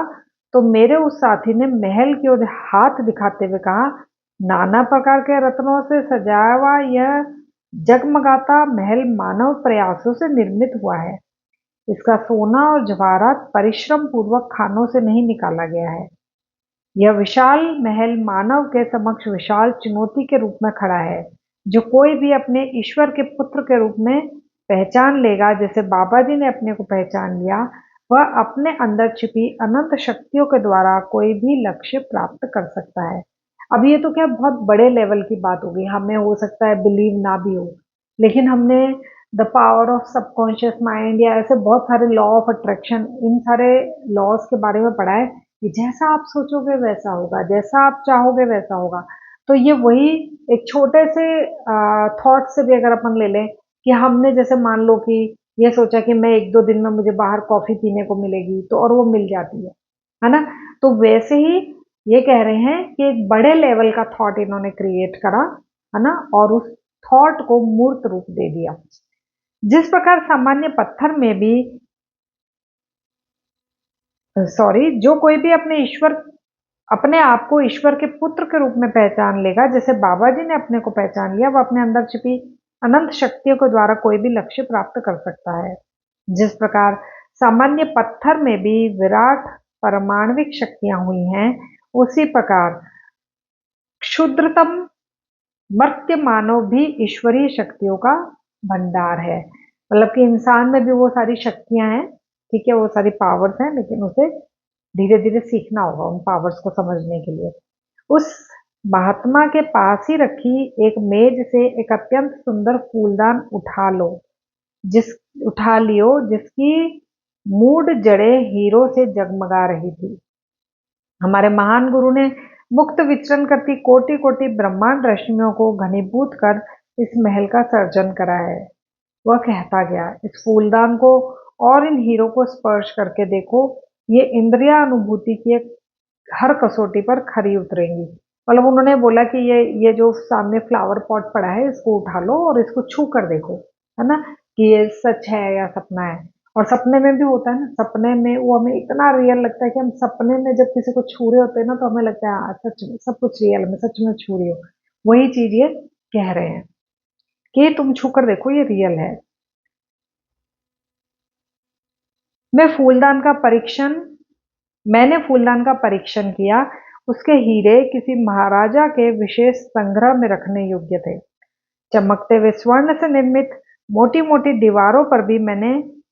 [SPEAKER 1] तो मेरे उस साथी ने महल की ओर हाथ दिखाते हुए कहा, नाना प्रकार के रत्नों से सजाया हुआ यह जगमगाता महल मानव प्रयासों से निर्मित हुआ है। इसका सोना और जवाहरात परिश्रम पूर्वक खानों से नहीं निकाला गया है। यह विशाल महल मानव के समक्ष विशाल चुनौती के रूप में खड़ा है, जो कोई भी अपने ईश्वर के पुत्र के रूप में पहचान लेगा, जैसे बाबा जी ने अपने को पहचान लिया, वह अपने अंदर छिपी अनंत शक्तियों के द्वारा कोई भी लक्ष्य प्राप्त कर सकता है। अब ये तो क्या बहुत बड़े लेवल की बात होगी, हमें हो सकता है बिलीव ना भी हो, लेकिन हमने the power of subconscious mind या ऐसे बहुत सारे लॉ ऑफ अट्रैक्शन, इन सारे लॉज के बारे में पढ़ा है कि जैसा आप सोचोगे वैसा होगा, जैसा आप चाहोगे वैसा होगा। तो ये वही एक छोटे से थॉट से भी अगर अपन ले लें कि हमने जैसे मान लो कि ये सोचा कि मैं 1-2 दिन में मुझे बाहर कॉफी पीने को मिलेगी, तो और वो मिल जाती है ना? तो वैसे ही ये कह रहे हैं कि एक बड़े लेवल का थॉट इन्होंने क्रिएट करा, है ना? और उस थॉट को मूर्त रूप दे दिया। जिस प्रकार सामान्य पत्थर में भी जो कोई भी अपने आप को ईश्वर के पुत्र के रूप में पहचान लेगा, जैसे बाबा जी ने अपने को पहचान लिया, वह अपने अंदर छिपी अनंत शक्तियों के द्वारा कोई भी लक्ष्य प्राप्त कर सकता है। जिस प्रकार सामान्य पत्थर में भी विराट परमाणविक शक्तियां हुई हैं, उसी प्रकार क्षुद्रतम मर्त्य मानव भी ईश्वरीय शक्तियों का भंडार है। मतलब कि इंसान में भी वो सारी शक्तियां हैं, ठीक है, वो सारी पावर्स हैं, लेकिन उसे धीरे धीरे सीखना होगा उन पावर्स को समझने के लिए। उस महात्मा के पास ही रखी एक मेज से एक अत्यंत सुंदर फूलदान उठा लियो, जिसकी मूड जड़े हीरो से जगमगा रही थी। हमारे महान गुरु ने मुक्त विचरण करती कोटि कोटि ब्रह्मांड रश्मियों को घनीभूत कर इस महल का सर्जन करा है। वह कहता गया, इस फूलदान को और इन हीरो को स्पर्श करके देखो, ये इंद्रिया अनुभूति की एक हर कसौटी पर खरी उतरेंगी। मतलब उन्होंने बोला कि ये जो सामने फ्लावर पॉट पड़ा है, इसको उठा लो और इसको छू कर देखो, है ना, कि ये सच है या सपना है। और सपने में भी होता है ना, सपने में वो हमें इतना रियल लगता है कि हम सपने में जब किसी को छू रहे होते हैं ना, तो हमें लगता है हाँ, सच में सब कुछ रियल में सच में छू रही हो। वही चीज ये कह रहे हैं कि तुम छू कर देखो, ये रियल है। मैं फूलदान का परीक्षण मैंने फूलदान का परीक्षण किया। उसके हीरे किसी महाराजा के विशेष संग्रह में रखने योग्य थे। चमकते हुए स्वर्ण से निर्मित मोटी मोटी दीवारों पर भी मैंने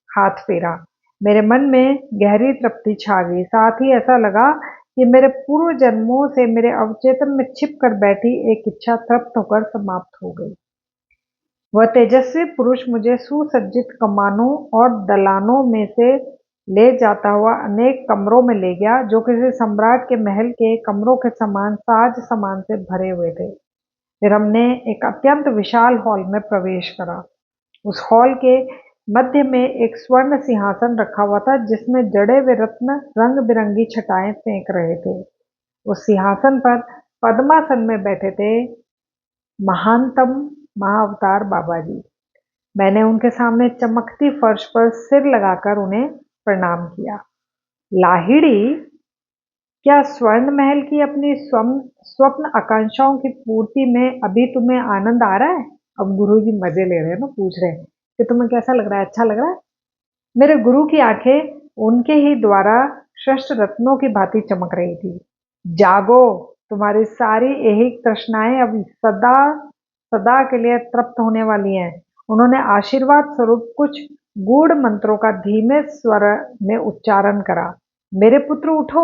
[SPEAKER 1] हाथ फेरा। मेरे मन में गहरी तृप्ति छा गई। साथ ही ऐसा लगा कि मेरे पूर्व जन्मों से मेरे अवचेतन में छिप कर बैठी एक इच्छा तृप्त होकर समाप्त हो गई। वह तेजस्वी पुरुष मुझे सुसज्जित कमानों और दलानों में से ले जाता हुआ अनेक कमरों में ले गया, जो किसी सम्राट के महल के कमरों के समान साज सामान से भरे हुए थे। फिर हमने एक अत्यंत विशाल हॉल में प्रवेश करा। उस हॉल के मध्य में एक स्वर्ण सिंहासन रखा हुआ था, जिसमें जड़े हुए रत्न रंग बिरंगी छटाएं फेंक रहे थे। उस सिंहासन पर पद्मासन में बैठे थे महानतम महाअवतार बाबा जी। मैंने उनके सामने चमकती फर्श पर सिर लगाकर उन्हें प्रणाम किया। लाहिड़ी, क्या स्वर्ण महल की अपनी स्वप्न आकांक्षाओं की पूर्ति में अभी तुम्हें आनंद आ रहा है? अब गुरु जी मजे ले रहे हैं ना, पूछ रहे हैं कि तुम्हें कैसा लग रहा है, अच्छा लग रहा है? मेरे गुरु की आंखें उनके ही द्वारा श्रेष्ठ रत्नों की भांति चमक रही थी। जागो, तुम्हारी सारी ऐहिक तृष्णाएं अब सदा सदा के लिए तृप्त होने वाली हैं। उन्होंने आशीर्वाद स्वरूप कुछ गूढ़ मंत्रों का धीमे स्वर में उच्चारण करा। मेरे पुत्र उठो,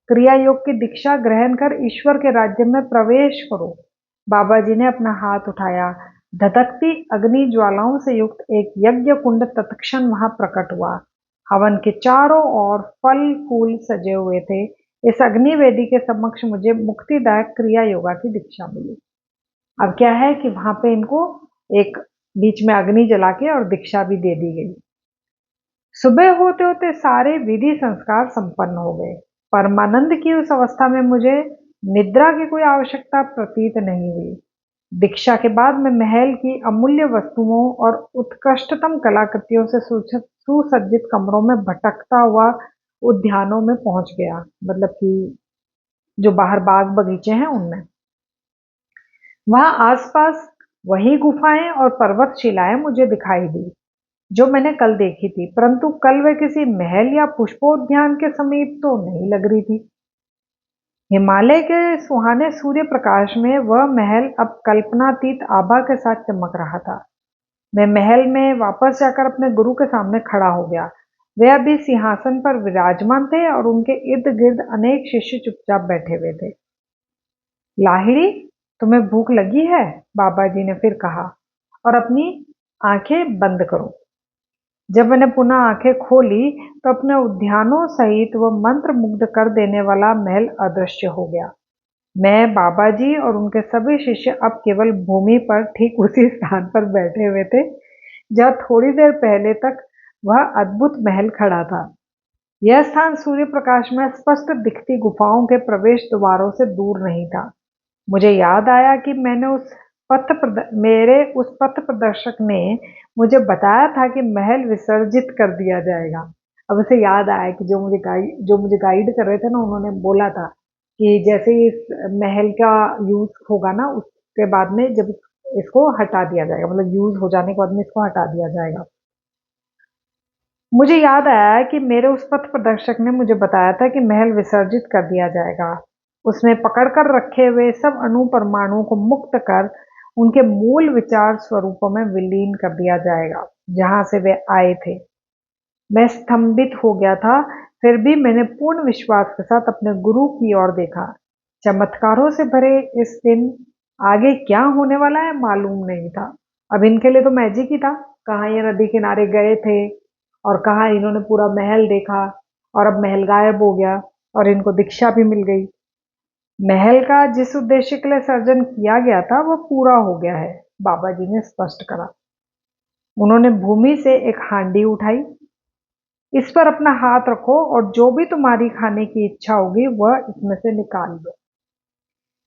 [SPEAKER 1] क्रिया योग की दीक्षा ग्रहण कर ईश्वर के राज्य में प्रवेश करो। बाबा जी ने अपना हाथ उठाया। धधकती अग्नि ज्वालाओं से युक्त एक यज्ञ कुंड तत्क्षण वहां प्रकट हुआ। हवन के चारों ओर फल फूल सजे हुए थे। इस अग्नि वेदी के समक्ष मुझे मुक्तिदायक क्रिया योगा की दीक्षा मिली। अब क्या है कि वहां पे इनको एक बीच में अग्नि जला के और दीक्षा भी दे दी गई। सुबह होते होते सारे विधि संस्कार संपन्न हो गए। परमानंद की उस अवस्था में मुझे निद्रा की कोई आवश्यकता प्रतीत नहीं हुई। दीक्षा के बाद मैं महल की अमूल्य वस्तुओं और उत्कृष्टतम कलाकृतियों से सुसज्जित कमरों में भटकता हुआ उद्यानों में पहुंच गया, मतलब कि जो बाहर बाग बगीचे हैं उनमें। वहां आसपास वही गुफाएं और पर्वत शिलाएं मुझे दिखाई दी जो मैंने कल देखी थी, परंतु कल वे किसी महल या पुष्पोद्यान के समीप तो नहीं लग रही थी। हिमालय के सुहाने सूर्य प्रकाश में वह महल अब कल्पनातीत आभा के साथ चमक रहा था। मैं महल में वापस जाकर अपने गुरु के सामने खड़ा हो गया। वे अभी सिंहासन पर विराजमान थे और उनके इर्द गिर्द अनेक शिष्य चुपचाप बैठे हुए थे। लाहिड़ी, तुम्हें भूख लगी है? बाबा जी ने फिर कहा, और अपनी आंखें बंद करो। जब मैंने पुनः आंखें खोली तो अपने उद्यानों सहित वह मंत्र मुग्ध कर देने वाला महल अदृश्य हो गया। मैं, बाबा जी और उनके सभी शिष्य अब केवल भूमि पर ठीक उसी स्थान पर बैठे हुए थे जहाँ थोड़ी देर पहले तक वह अद्भुत महल खड़ा था। यह स्थान सूर्य प्रकाश में स्पष्ट दिखती गुफाओं के प्रवेश द्वारों से दूर नहीं था। मुझे याद आया कि मेरे उस पथ प्रदर्शक ने मुझे बताया था कि महल विसर्जित कर दिया जाएगा। अब उसे याद आया कि जो मुझे गाइड कर रहे थे ना, उन्होंने बोला था कि जैसे ही इस महल का यूज होगा ना, उसके बाद में जब इसको हटा दिया जाएगा, मतलब यूज हो जाने के बाद में इसको हटा दिया जाएगा। मुझे याद आया कि मेरे उस पथ प्रदर्शक ने मुझे बताया था कि महल विसर्जित कर दिया जाएगा। उसमें पकड़कर रखे हुए सब अणु परमाणुओं को मुक्त कर उनके मूल विचार स्वरूपों में विलीन कर दिया जाएगा, जहां से वे आए थे। मैं स्तंभित हो गया था, फिर भी मैंने पूर्ण विश्वास के साथ अपने गुरु की ओर देखा। चमत्कारों से भरे इस दिन आगे क्या होने वाला है मालूम नहीं था। अब इनके लिए तो मैजिक ही था। कहाँ ये नदी किनारे गए थे और कहाँ इन्होंने पूरा महल देखा, और अब महल गायब हो गया और इनको दीक्षा भी मिल गई। महल का जिस उद्देश्य के लिए सर्जन किया गया था वह पूरा हो गया है, बाबा जी ने स्पष्ट करा। उन्होंने भूमि से एक हांडी उठाई। इस पर अपना हाथ रखो और जो भी तुम्हारी खाने की इच्छा होगी वह इसमें से निकाल लो।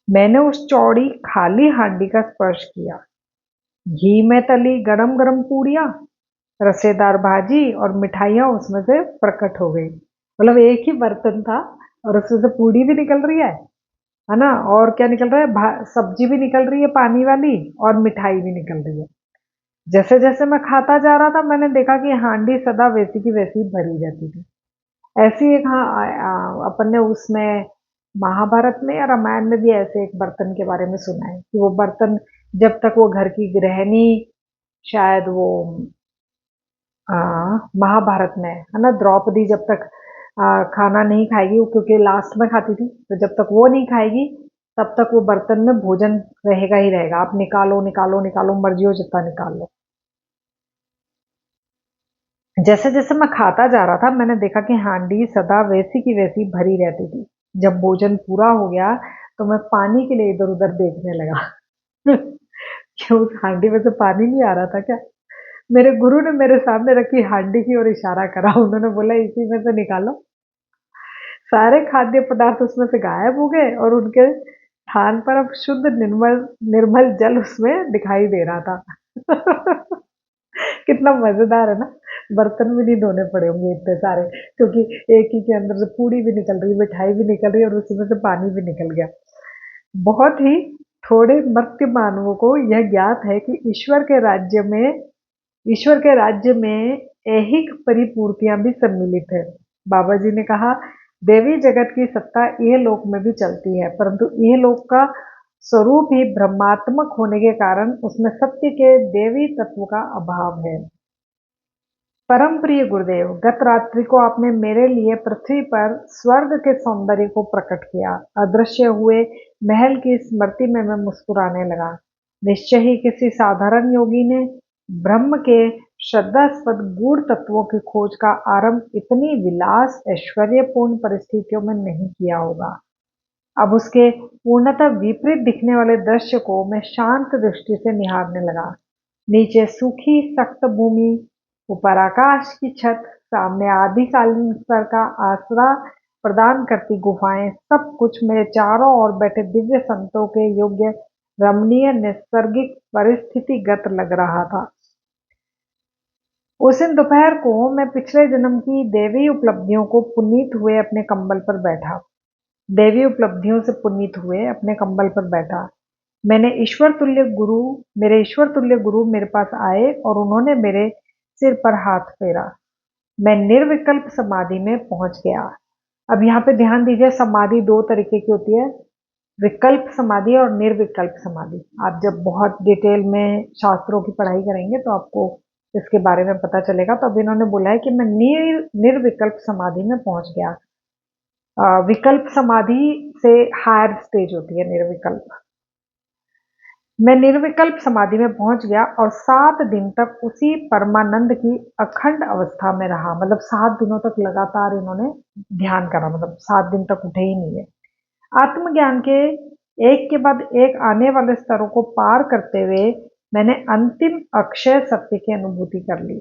[SPEAKER 1] मैंने उस चौड़ी खाली हांडी का स्पर्श किया। घी में तली गरम गरम पूड़ियां, रसेदार भाजी और मिठाइयां उसमें से प्रकट हो गई। मतलब एक ही बर्तन था और उसमें से पूड़ी भी निकल रही है ना, और क्या निकल रहा है, सब्जी भी निकल रही है पानी वाली, और मिठाई भी निकल रही है। जैसे जैसे मैं खाता जा रहा था मैंने देखा कि हांडी सदा वैसी की वैसी भरी रहती थी। ऐसी एक, हाँ, अपन ने उसमें महाभारत में या रामायण में भी ऐसे एक बर्तन के बारे में सुना है कि वो बर्तन जब तक वो घर की गृहिणी, शायद वो आ, महाभारत में है ना, द्रौपदी जब तक खाना नहीं खाएगी, वो क्योंकि लास्ट में खाती थी, तो जब तक वो नहीं खाएगी तब तक वो बर्तन में भोजन रहेगा ही रहेगा। आप निकालो निकालो निकालो, मर्जी हो जितना निकाल लो। जैसे जैसे मैं खाता जा रहा था मैंने देखा कि हांडी सदा वैसी की वैसी भरी रहती थी। जब भोजन पूरा हो गया तो मैं पानी के लिए इधर उधर देखने लगा। क्या उस हांडी में से पानी नहीं आ रहा था क्या? मेरे गुरु ने मेरे सामने रखी हांडी की ओर इशारा करा। उन्होंने बोला इसी में से निकालो। सारे खाद्य पदार्थ उसमें से गायब हो गए और उनके स्थान पर अब शुद्ध निर्मल निर्मल जल उसमें दिखाई दे रहा था। कितना मजेदार है ना। बर्तन भी नहीं धोने पड़े होंगे इतने सारे, क्योंकि एक ही के अंदर से पूड़ी भी निकल रही, मिठाई भी निकल रही और उसमें से पानी भी निकल गया। बहुत ही थोड़े मर्त्य मानवों को यह ज्ञात है कि ईश्वर के राज्य में ऐहिक परिपूर्तियां भी सम्मिलित है। बाबा जी ने कहा, देवी जगत की सत्ता यह लोक में भी चलती है, परंतु यह लोक का स्वरूप ही ब्रह्मात्मक होने के कारण उसमें सत्य के देवी तत्व का अभाव है। परम प्रिय गुरुदेव, गत रात्रि को आपने मेरे लिए पृथ्वी पर स्वर्ग के सौंदर्य को प्रकट किया। अदृश्य हुए महल की स्मृति में मैं मुस्कुराने लगा। निश्चय ही किसी साधारण योगी ने ब्रह्म के श्रद्धास्पद गूढ़ तत्वों की खोज का आरंभ इतनी विलास ऐश्वर्यपूर्ण परिस्थितियों में नहीं किया होगा। अब उसके पूर्णतः विपरीत दिखने वाले दृश्य को मैं शांत दृष्टि से निहारने लगा। नीचे सूखी सख्त भूमि, ऊपर आकाश की छत, सामने आदिकालीन स्तर का आसरा प्रदान करती गुफाएं, सब कुछ मेरे चारों ओर बैठे दिव्य संतों के योग्य रमणीय नैसर्गिक परिस्थितिगत लग रहा था। उस दिन दोपहर को मैं पिछले जन्म की दैवीय उपलब्धियों को पुनीत हुए अपने कंबल पर बैठा। दैवीय उपलब्धियों से पुनीत हुए अपने कंबल पर बैठा। मेरे ईश्वर तुल्य गुरु मेरे पास आए और उन्होंने मेरे सिर पर हाथ फेरा। मैं निर्विकल्प समाधि में पहुंच गया। अब यहाँ पे ध्यान दीजिए, समाधि दो तरीके की होती है, विकल्प समाधि और निर्विकल्प समाधि। आप जब बहुत डिटेल में शास्त्रों की पढ़ाई करेंगे तो आपको इसके बारे में पता चलेगा। तो अब इन्होंने बोला है कि मैं निर्विकल्प समाधि में पहुंच गया। विकल्प समाधि से हायर स्टेज होती है निर्विकल्प। मैं निर्विकल्प समाधि में पहुंच गया और 7 दिन तक उसी परमानंद की अखंड अवस्था में रहा। मतलब 7 दिनों तक लगातार इन्होंने ध्यान करा, मतलब 7 दिन तक उठे ही नहीं है। आत्मज्ञान के एक के बाद एक आने वाले स्तरों को पार करते हुए मैंने अंतिम अक्षय सत्य की अनुभूति कर ली।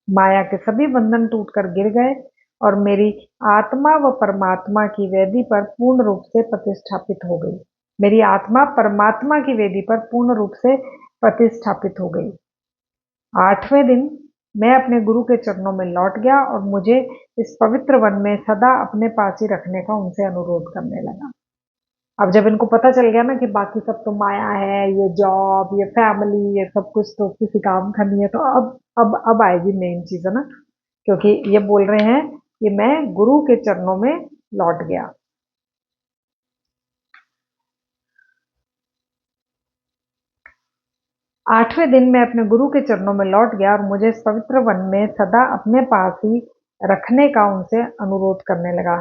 [SPEAKER 1] माया के सभी बंधन टूटकर गिर गए और मेरी आत्मा व परमात्मा की वेदी पर पूर्ण रूप से प्रतिष्ठापित हो गई। मेरी आत्मा परमात्मा की वेदी पर पूर्ण रूप से प्रतिष्ठापित हो गई। 8वें दिन मैं अपने गुरु के चरणों में लौट गया और मुझे इस पवित्र वन में सदा अपने पास ही रखने का उनसे अनुरोध करने लगा। अब जब इनको पता चल गया ना कि बाकी सब तो माया है, ये जॉब, ये फैमिली, ये सब कुछ तो किसी काम का नहीं है, तो अब आएगी मेन चीज, है ना। क्योंकि ये बोल रहे हैं कि मैं गुरु के चरणों में लौट गया। 8वें दिन मैं अपने गुरु के चरणों में लौट गया और मुझे इस पवित्र वन में सदा अपने पास ही रखने का उनसे अनुरोध करने लगा।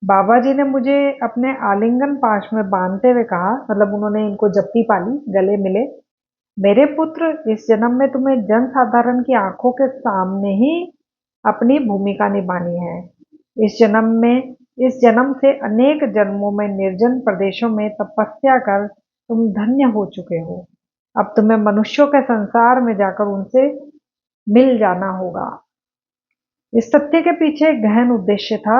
[SPEAKER 1] बाबा जी ने मुझे अपने आलिंगन पाश में बांधते हुए कहा, मतलब उन्होंने इनको जप्ती पाली, गले मिले, मेरे पुत्र, इस जन्म में तुम्हें जन साधारण की आंखों के सामने ही अपनी भूमिका निभानी है। इस जन्म से अनेक जन्मों में निर्जन प्रदेशों में तपस्या कर तुम धन्य हो चुके हो। अब तुम्हें मनुष्यों के संसार में जाकर उनसे मिल जाना होगा। इस तथ्य के पीछे एक गहन उद्देश्य था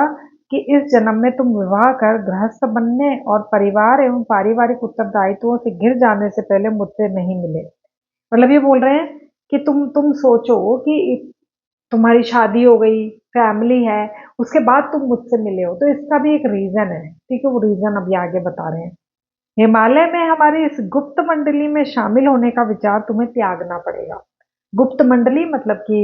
[SPEAKER 1] कि इस जन्म में तुम विवाह कर गृहस्थ बनने और परिवार एवं पारिवारिक उत्तरदायित्वों से घिर जाने से पहले मुझसे नहीं मिले। मतलब ये बोल रहे हैं कि तुम सोचो कि तुम्हारी शादी हो गई, फैमिली है, उसके बाद तुम मुझसे मिले हो, तो इसका भी एक रीजन है। ठीक है, वो रीजन अभी आगे बता रहे हैं। हिमालय में हमारी इस गुप्त मंडली में शामिल होने का विचार तुम्हें त्यागना पड़ेगा। गुप्त मंडली मतलब कि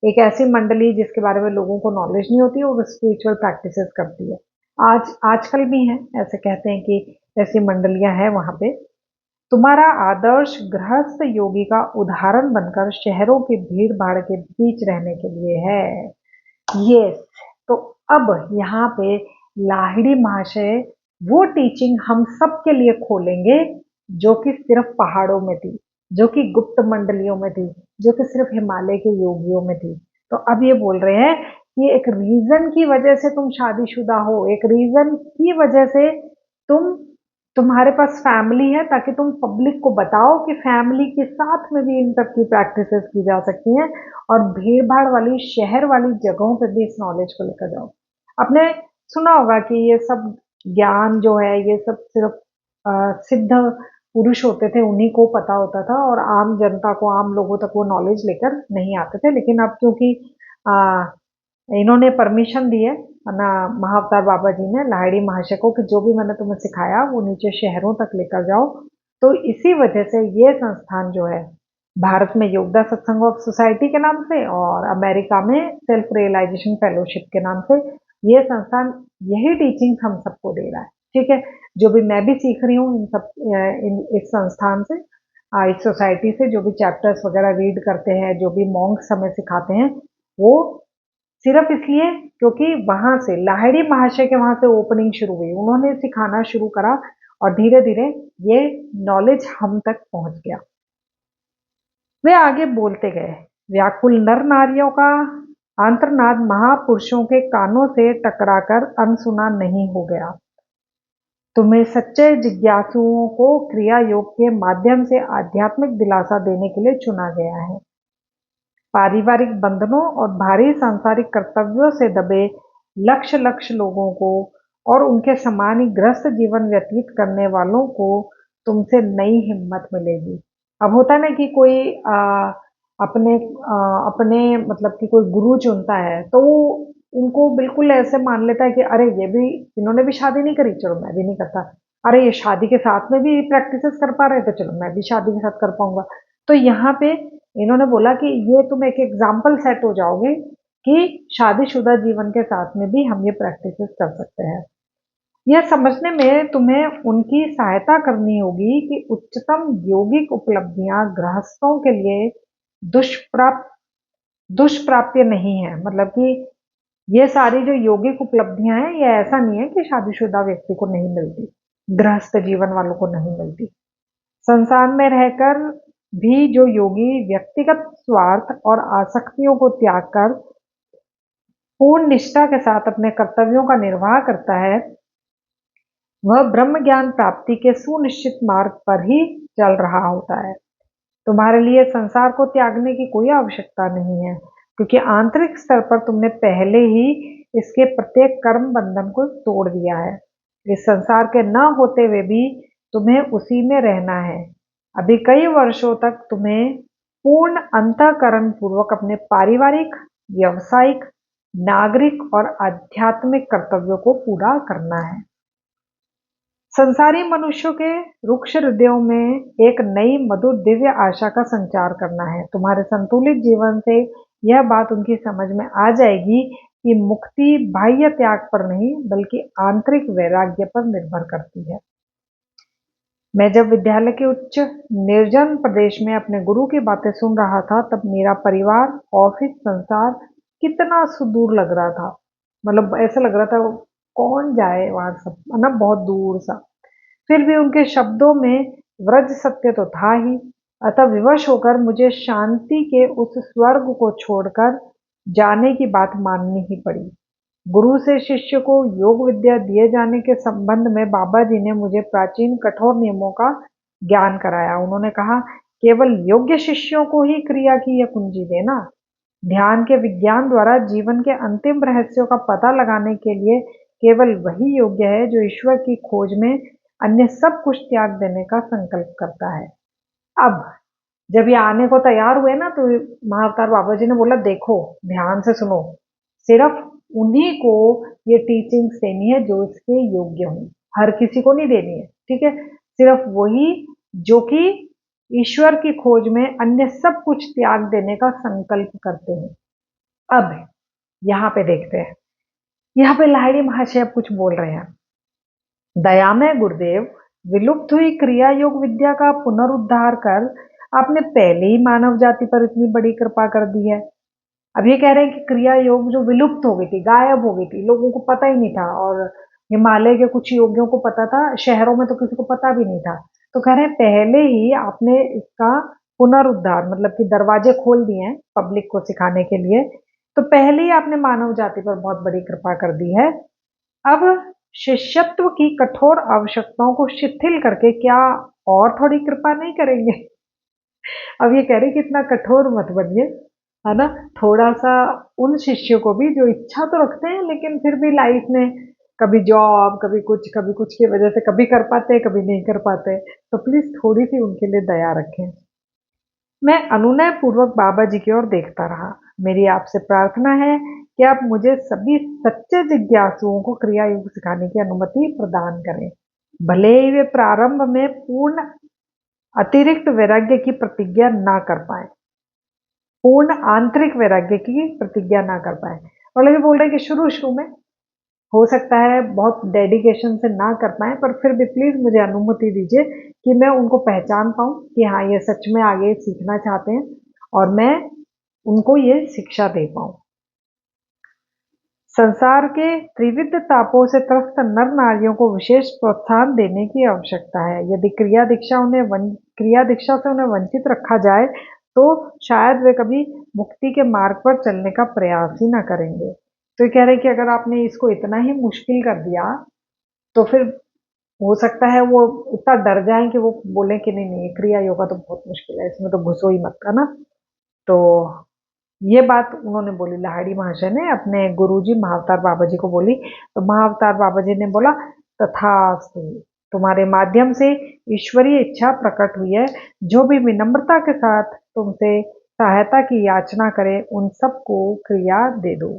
[SPEAKER 1] एक ऐसी मंडली जिसके बारे में लोगों को नॉलेज नहीं होती और स्पिरिचुअल प्रैक्टिसेस करती है। आजकल भी है, ऐसे कहते हैं कि ऐसी मंडलियां हैं वहां पे। तुम्हारा आदर्श गृहस्थ योगी का उदाहरण बनकर शहरों की भीड़ भाड़ के बीच रहने के लिए है। यस, तो अब यहाँ पे लाहिड़ी महाशय वो टीचिंग हम सब के लिए खोलेंगे जो कि सिर्फ पहाड़ों में थी, जो कि गुप्त मंडलियों में थी, जो कि सिर्फ हिमालय के योगियों में थी। तो अब ये बोल रहे हैं कि एक रीजन की वजह से तुम शादीशुदा हो, एक रीजन की वजह से तुम्हारे पास फैमिली है, ताकि तुम पब्लिक को बताओ कि फैमिली के साथ में भी इन सब की प्रैक्टिसेस की जा सकती हैं और भीड़ भाड़ वाली शहर वाली जगहों पर भी इस नॉलेज को लेकर जाओ। आपने सुना होगा कि ये सब ज्ञान जो है ये सब सिर्फ सिद्ध पुरुष होते थे, उन्हीं को पता होता था और आम जनता को, आम लोगों तक वो नॉलेज लेकर नहीं आते थे। लेकिन अब क्योंकि इन्होंने परमिशन दी है ना महाअवतार बाबा जी ने लाहिड़ी महाशय को कि जो भी मैंने तुम्हें सिखाया वो नीचे शहरों तक लेकर जाओ, तो इसी वजह से ये संस्थान जो है भारत में योगदा सत्संग ऑफ सोसाइटी के नाम से और अमेरिका में सेल्फ रियलाइजेशन फेलोशिप के नाम से ये संस्थान यही टीचिंग हम सबको दे रहा है। ठीक है, जो भी मैं भी सीख रही हूँ इस संस्थान से, इस सोसाइटी से, जो भी चैप्टर्स वगैरह रीड करते हैं, जो भी मॉन्क्स हमें सिखाते हैं, वो सिर्फ इसलिए क्योंकि वहां से लाहिड़ी महाशय के वहां से ओपनिंग शुरू हुई, उन्होंने सिखाना शुरू करा और धीरे धीरे ये नॉलेज हम तक पहुंच गया। वे आगे बोलते गए, व्याकुल नर नारियों का आंतरनाद महापुरुषों के कानों से टकराकर अनसुना नहीं हो गया। तुम्हें सच्चे जिज्ञासुओं को क्रिया योग के माध्यम से आध्यात्मिक दिलासा देने के लिए चुना गया है। पारिवारिक बंधनों और भारी सांसारिक कर्तव्यों से दबे लक्ष लक्ष लोगों को और उनके समान ही ग्रस्त जीवन व्यतीत करने वालों को तुमसे नई हिम्मत मिलेगी। अब होता है ना कि कोई अपने मतलब कि कोई गुरु चुनता है तो वो उनको बिल्कुल ऐसे मान लेता है कि अरे ये भी, इन्होंने भी शादी नहीं करी, चलो मैं भी नहीं करता। अरे ये शादी के साथ में भी प्रैक्टिसेस कर पा रहे हैं तो चलो मैं भी शादी के साथ कर पाऊंगा। तो यहाँ पे इन्होंने बोला कि ये तुम एक एग्जाम्पल सेट हो जाओगे कि शादीशुदा जीवन के साथ में भी हम ये प्रैक्टिसेस कर सकते हैं। यह समझने में तुम्हें उनकी सहायता करनी होगी कि उच्चतम यौगिक उपलब्धियां गृहस्थों के लिए दुष्प्राप्य दुष्प्राप्य नहीं है। मतलब कि ये सारी जो यौगिक उपलब्धियां हैं, ये ऐसा नहीं है कि शादीशुदा व्यक्ति को नहीं मिलती, गृहस्थ जीवन वालों को नहीं मिलती। संसार में रहकर भी जो योगी व्यक्तिगत स्वार्थ और आसक्तियों को त्याग कर पूर्ण निष्ठा के साथ अपने कर्तव्यों का निर्वाह करता है, वह ब्रह्म ज्ञान प्राप्ति के सुनिश्चित मार्ग पर ही चल रहा होता है। तुम्हारे लिए संसार को त्यागने की कोई आवश्यकता नहीं है, क्योंकि आंतरिक स्तर पर तुमने पहले ही इसके प्रत्येक कर्म बंधन को तोड़ दिया है। इस संसार के न होते हुए भी तुम्हें उसी में रहना है। अभी कई वर्षों तक तुम्हें पूर्ण अंतःकरण पूर्वक अपने पारिवारिक, व्यवसायिक, नागरिक और आध्यात्मिक कर्तव्यों को पूरा करना है। संसारी मनुष्यों के रुक्ष हृदयों में एक नई मधुर दिव्य आशा का संचार करना है। तुम्हारे संतुलित जीवन से यह बात उनकी समझ में आ जाएगी कि मुक्ति बाह्य त्याग पर नहीं बल्कि आंतरिक वैराग्य पर निर्भर करती है। मैं जब विद्यालय के उच्च निर्जन प्रदेश में अपने गुरु की बातें सुन रहा था, तब मेरा परिवार, ऑफिस, संसार कितना सुदूर लग रहा था। मतलब ऐसा लग रहा था कौन जाए वहां, सब है ना, बहुत दूर सा। फिर भी उनके शब्दों में व्रज सत्य तो था ही। अतः विवश होकर मुझे शांति के उस स्वर्ग को छोड़कर जाने की बात माननी ही पड़ी। गुरु से शिष्य को योग विद्या दिए जाने के संबंध में बाबा जी ने मुझे प्राचीन कठोर नियमों का ज्ञान कराया। उन्होंने कहा, केवल योग्य शिष्यों को ही क्रिया की यह कुंजी देना। ध्यान के विज्ञान द्वारा जीवन के अंतिम रहस्यों का पता लगाने के लिए केवल वही योग्य है जो ईश्वर की खोज में अन्य सब कुछ त्याग देने का संकल्प करता है। अब जब ये आने को तैयार हुए ना, तो महाअवतार बाबा जी ने बोला, देखो ध्यान से सुनो, सिर्फ उन्हीं को ये टीचिंग्स देनी है जो इसके योग्य हो, हर किसी को नहीं देनी है, ठीक है। सिर्फ वही जो कि ईश्वर की खोज में अन्य सब कुछ त्याग देने का संकल्प करते हैं। अब यहाँ पे देखते हैं, यहाँ पे लाहिड़ी महाशय अब कुछ बोल रहे हैं। दयामय गुरुदेव, विलुप्त हुई क्रिया योग विद्या का पुनरुद्धार कर आपने पहले ही मानव जाति पर इतनी बड़ी कृपा कर दी है। अब ये कह रहे हैं कि क्रिया योग जो विलुप्त हो गई थी, गायब हो गई थी, लोगों को पता ही नहीं था, और हिमालय के कुछ योगियों को पता था, शहरों में तो किसी को पता भी नहीं था। तो कह रहे हैं पहले ही आपने इसका पुनरुद्धार, मतलब कि दरवाजे खोल दिए हैं पब्लिक को सिखाने के लिए, तो पहले ही आपने मानव जाति पर बहुत बड़ी कृपा कर दी है। अब शिष्यत्व की कठोर आवश्यकताओं को शिथिल करके क्या और थोड़ी कृपा नहीं करेंगे? अब ये कह रहे कि इतना कठोर मत बनिए, है ना, थोड़ा सा उन शिष्यों को भी जो इच्छा तो रखते हैं लेकिन फिर भी लाइफ में कभी जॉब, कभी कुछ की वजह से कभी कर पाते, कभी नहीं कर पाते, तो प्लीज थोड़ी सी उनके लिए दया रखें। मैं अनुनय पूर्वक बाबा जी की ओर देखता रहा। मेरी आपसे प्रार्थना है कि आप मुझे सभी सच्चे जिज्ञासुओं को क्रिया योग सिखाने की अनुमति प्रदान करें, भले ही वे प्रारंभ में पूर्ण अतिरिक्त वैराग्य की प्रतिज्ञा ना कर पाए, पूर्ण आंतरिक वैराग्य की प्रतिज्ञा ना कर पाए। और ये बोल रहे हैं कि शुरू शुरू में हो सकता है बहुत डेडिकेशन से ना कर पाए, पर फिर भी प्लीज मुझे अनुमति दीजिए कि मैं उनको पहचान पाऊं कि हाँ, ये सच में आगे सीखना चाहते हैं और मैं उनको ये शिक्षा दे पाऊं। संसार के त्रिविध तापों से त्रस्त नर नारियों को विशेष प्रोत्साहन देने की आवश्यकता है। यदि क्रिया दीक्षा से उन्हें वंचित रखा जाए तो शायद वे कभी मुक्ति के मार्ग पर चलने का प्रयास ही ना करेंगे। तो ये कह रहे हैं कि अगर आपने इसको इतना ही मुश्किल कर दिया तो फिर हो सकता है वो इतना डर जाएं कि वो बोलें कि नहीं नहीं, क्रिया योगा तो बहुत मुश्किल है, इसमें तो घुसो ही मत, है ना। तो ये बात उन्होंने बोली, लाहिड़ी महाशय ने अपने गुरुजी महाअवतार बाबा जी को बोली। तो महाअवतार बाबा जी ने बोला, तथास्तु, तुम्हारे माध्यम से ईश्वरीय इच्छा प्रकट हुई है। जो भी विनम्रता के साथ तुमसे सहायता की याचना करे उन सबको क्रिया दे दो।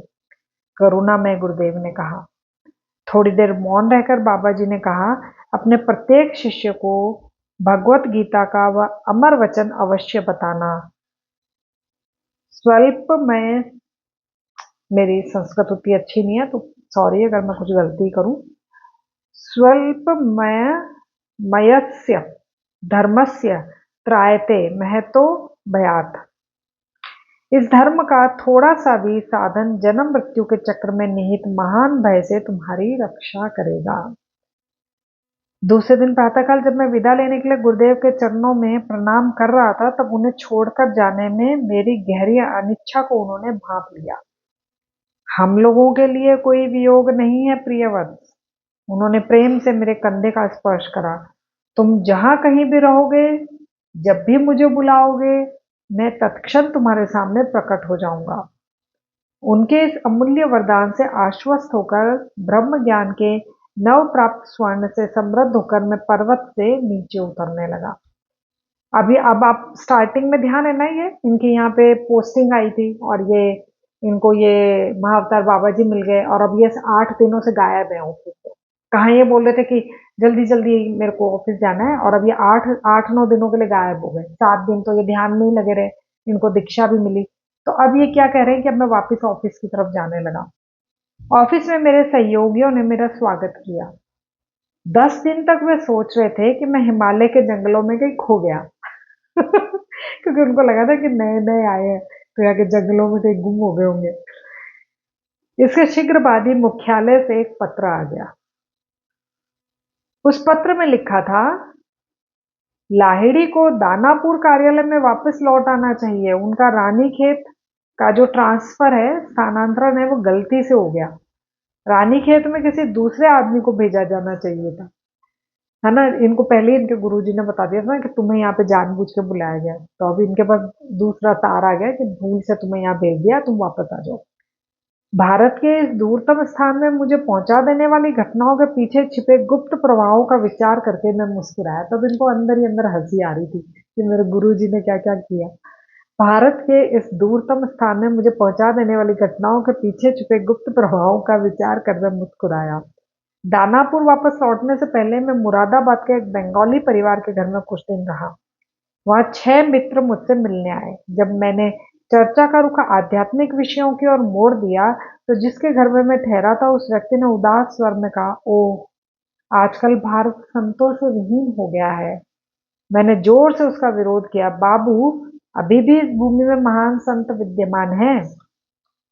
[SPEAKER 1] करुणा में गुरुदेव ने कहा। थोड़ी देर मौन रहकर बाबा जी ने कहा, अपने प्रत्येक शिष्य को भगवत गीता का वह अमर वचन अवश्य बताना। स्वल्प में, मेरी संस्कृत उतनी अच्छी नहीं है तो सॉरी अगर मैं कुछ गलती करूं। स्वल्पमयस्य धर्मस्य त्रायते महतो भयात्। इस धर्म का थोड़ा सा भी साधन जन्म मृत्यु के चक्र में निहित महान भय से तुम्हारी रक्षा करेगा। दूसरे दिन प्रातःकाल जब मैं विदा लेने के लिए गुरुदेव के चरणों में प्रणाम कर रहा था, तब उन्हें छोड़कर जाने में मेरी गहरी अनिच्छा को उन्होंने भांप लिया। हम लोगों के लिए कोई वियोग नहीं है प्रियवत्स। उन्होंने प्रेम से मेरे कंधे का स्पर्श करा। तुम जहां कहीं भी रहोगे, जब भी मुझे बुलाओगे, मैं तत्क्षण तुम्हारे सामने प्रकट हो जाऊंगा। उनके इस अमूल्य वरदान से आश्वस्त होकर ब्रह्म ज्ञान के नव प्राप्त स्वर्ण से समृद्ध होकर मैं पर्वत से नीचे उतरने लगा। अब आप स्टार्टिंग में ध्यान है ना, ये इनकी यहाँ पे पोस्टिंग आई थी और ये इनको ये महाअवतार बाबा जी मिल गए और अब ये 8 दिनों से गायब है ऑफिस से। कहाँ ये बोल रहे थे कि जल्दी जल्दी मेरे को ऑफिस जाना है और अब ये 8 8 9 दिनों के लिए गायब हो गए। 7 दिन तो ये ध्यान में ही लगे रहे, इनको दीक्षा भी मिली। तो अब ये क्या कह रहे हैं कि अब मैं वापस ऑफिस की तरफ जाने लगा। ऑफिस में मेरे सहयोगियों ने मेरा स्वागत किया। 10 दिन तक वे सोच रहे थे कि मैं हिमालय के जंगलों में कहीं खो गया क्योंकि उनको लगा था कि नए नए आए हैं तो यहाँ के जंगलों में कहीं गुम हो गए होंगे। इसके शीघ्र बाद ही मुख्यालय से एक पत्र आ गया। उस पत्र में लिखा था, लाहिड़ी को दानापुर कार्यालय में वापस लौट आना चाहिए। उनका रानीखेत का जो ट्रांसफर है, स्थानांतरण है, वो गलती से हो गया। रानीखेत में किसी दूसरे आदमी को भेजा जाना चाहिए था, है ना। इनको पहले ही इनके गुरुजी ने बता दिया था ना कि तुम्हें यहाँ पे जानबूझ के बुलाया गया। तो अभी इनके पास दूसरा तार आ गया कि भूल से तुम्हें यहाँ भेज दिया, तुम वापस आ जाओ। भारत के इस दूरतम स्थान में मुझे पहुंचा देने वाली घटनाओं के पीछे छिपे गुप्त प्रभावों का विचार करके मैं मुस्कुराया। तब इनको अंदर ही अंदर हंसी आ रही थी कि मेरे गुरुजी ने क्या क्या किया। भारत के इस दूरतम स्थान में मुझे पहुंचा देने वाली घटनाओं के पीछे छुपे गुप्त प्रभावों का विचार कर मैं मुस्कुराया। दानापुर वापस लौटने से पहले मैं मुरादाबाद के एक बंगाली परिवार के घर में कुछ दिन रहा। वहां 6 मित्र मुझसे मिलने आए। जब मैंने चर्चा का रुख आध्यात्मिक विषयों की ओर मोड़ दिया, तो जिसके घर में मैं ठहरा था उस व्यक्ति ने उदास स्वर में कहा, ओह, आजकल भारत संतों से विहीन हो गया है। मैंने जोर से उसका विरोध किया, बाबू, अभी भी इस भूमि में महान संत विद्यमान हैं।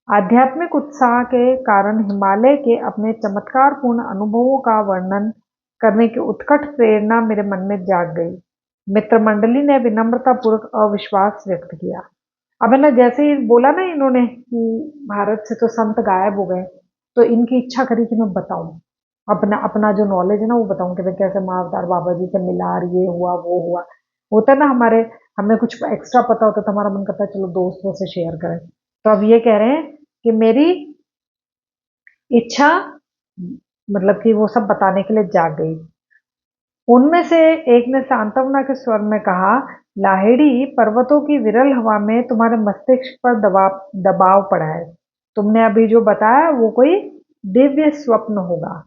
[SPEAKER 1] आध्यात्मिक उत्साह के कारण हिमालय के अपने चमत्कारपूर्ण अनुभवों का वर्णन करने की उत्कट प्रेरणा मेरे मन में जाग गई। मित्र मंडली ने विनम्रतापूर्वक अविश्वास व्यक्त किया। अब है ना, जैसे ही बोला ना इन्होंने कि भारत से तो संत गायब हो गए, तो इनकी इच्छा करी कि मैं बताऊं, अपना अपना जो नॉलेज है ना वो बताऊं कि मैं कैसे महाअवतार बाबा जी से मिला और ये हुआ वो हुआ। होता है ना, हमें कुछ एक्स्ट्रा पता होता तो हमारा मन करता है चलो दोस्तों से शेयर करें। तो अब ये कह रहे हैं कि मेरी इच्छा, मतलब कि वो सब बताने के लिए जाग गई। उनमें से एक ने सांत्वना के स्वर में कहा, लाहिड़ी, पर्वतों की विरल हवा में तुम्हारे मस्तिष्क पर दबाव दबाव पड़ा है। तुमने अभी जो बताया वो कोई दिव्य स्वप्न होगा।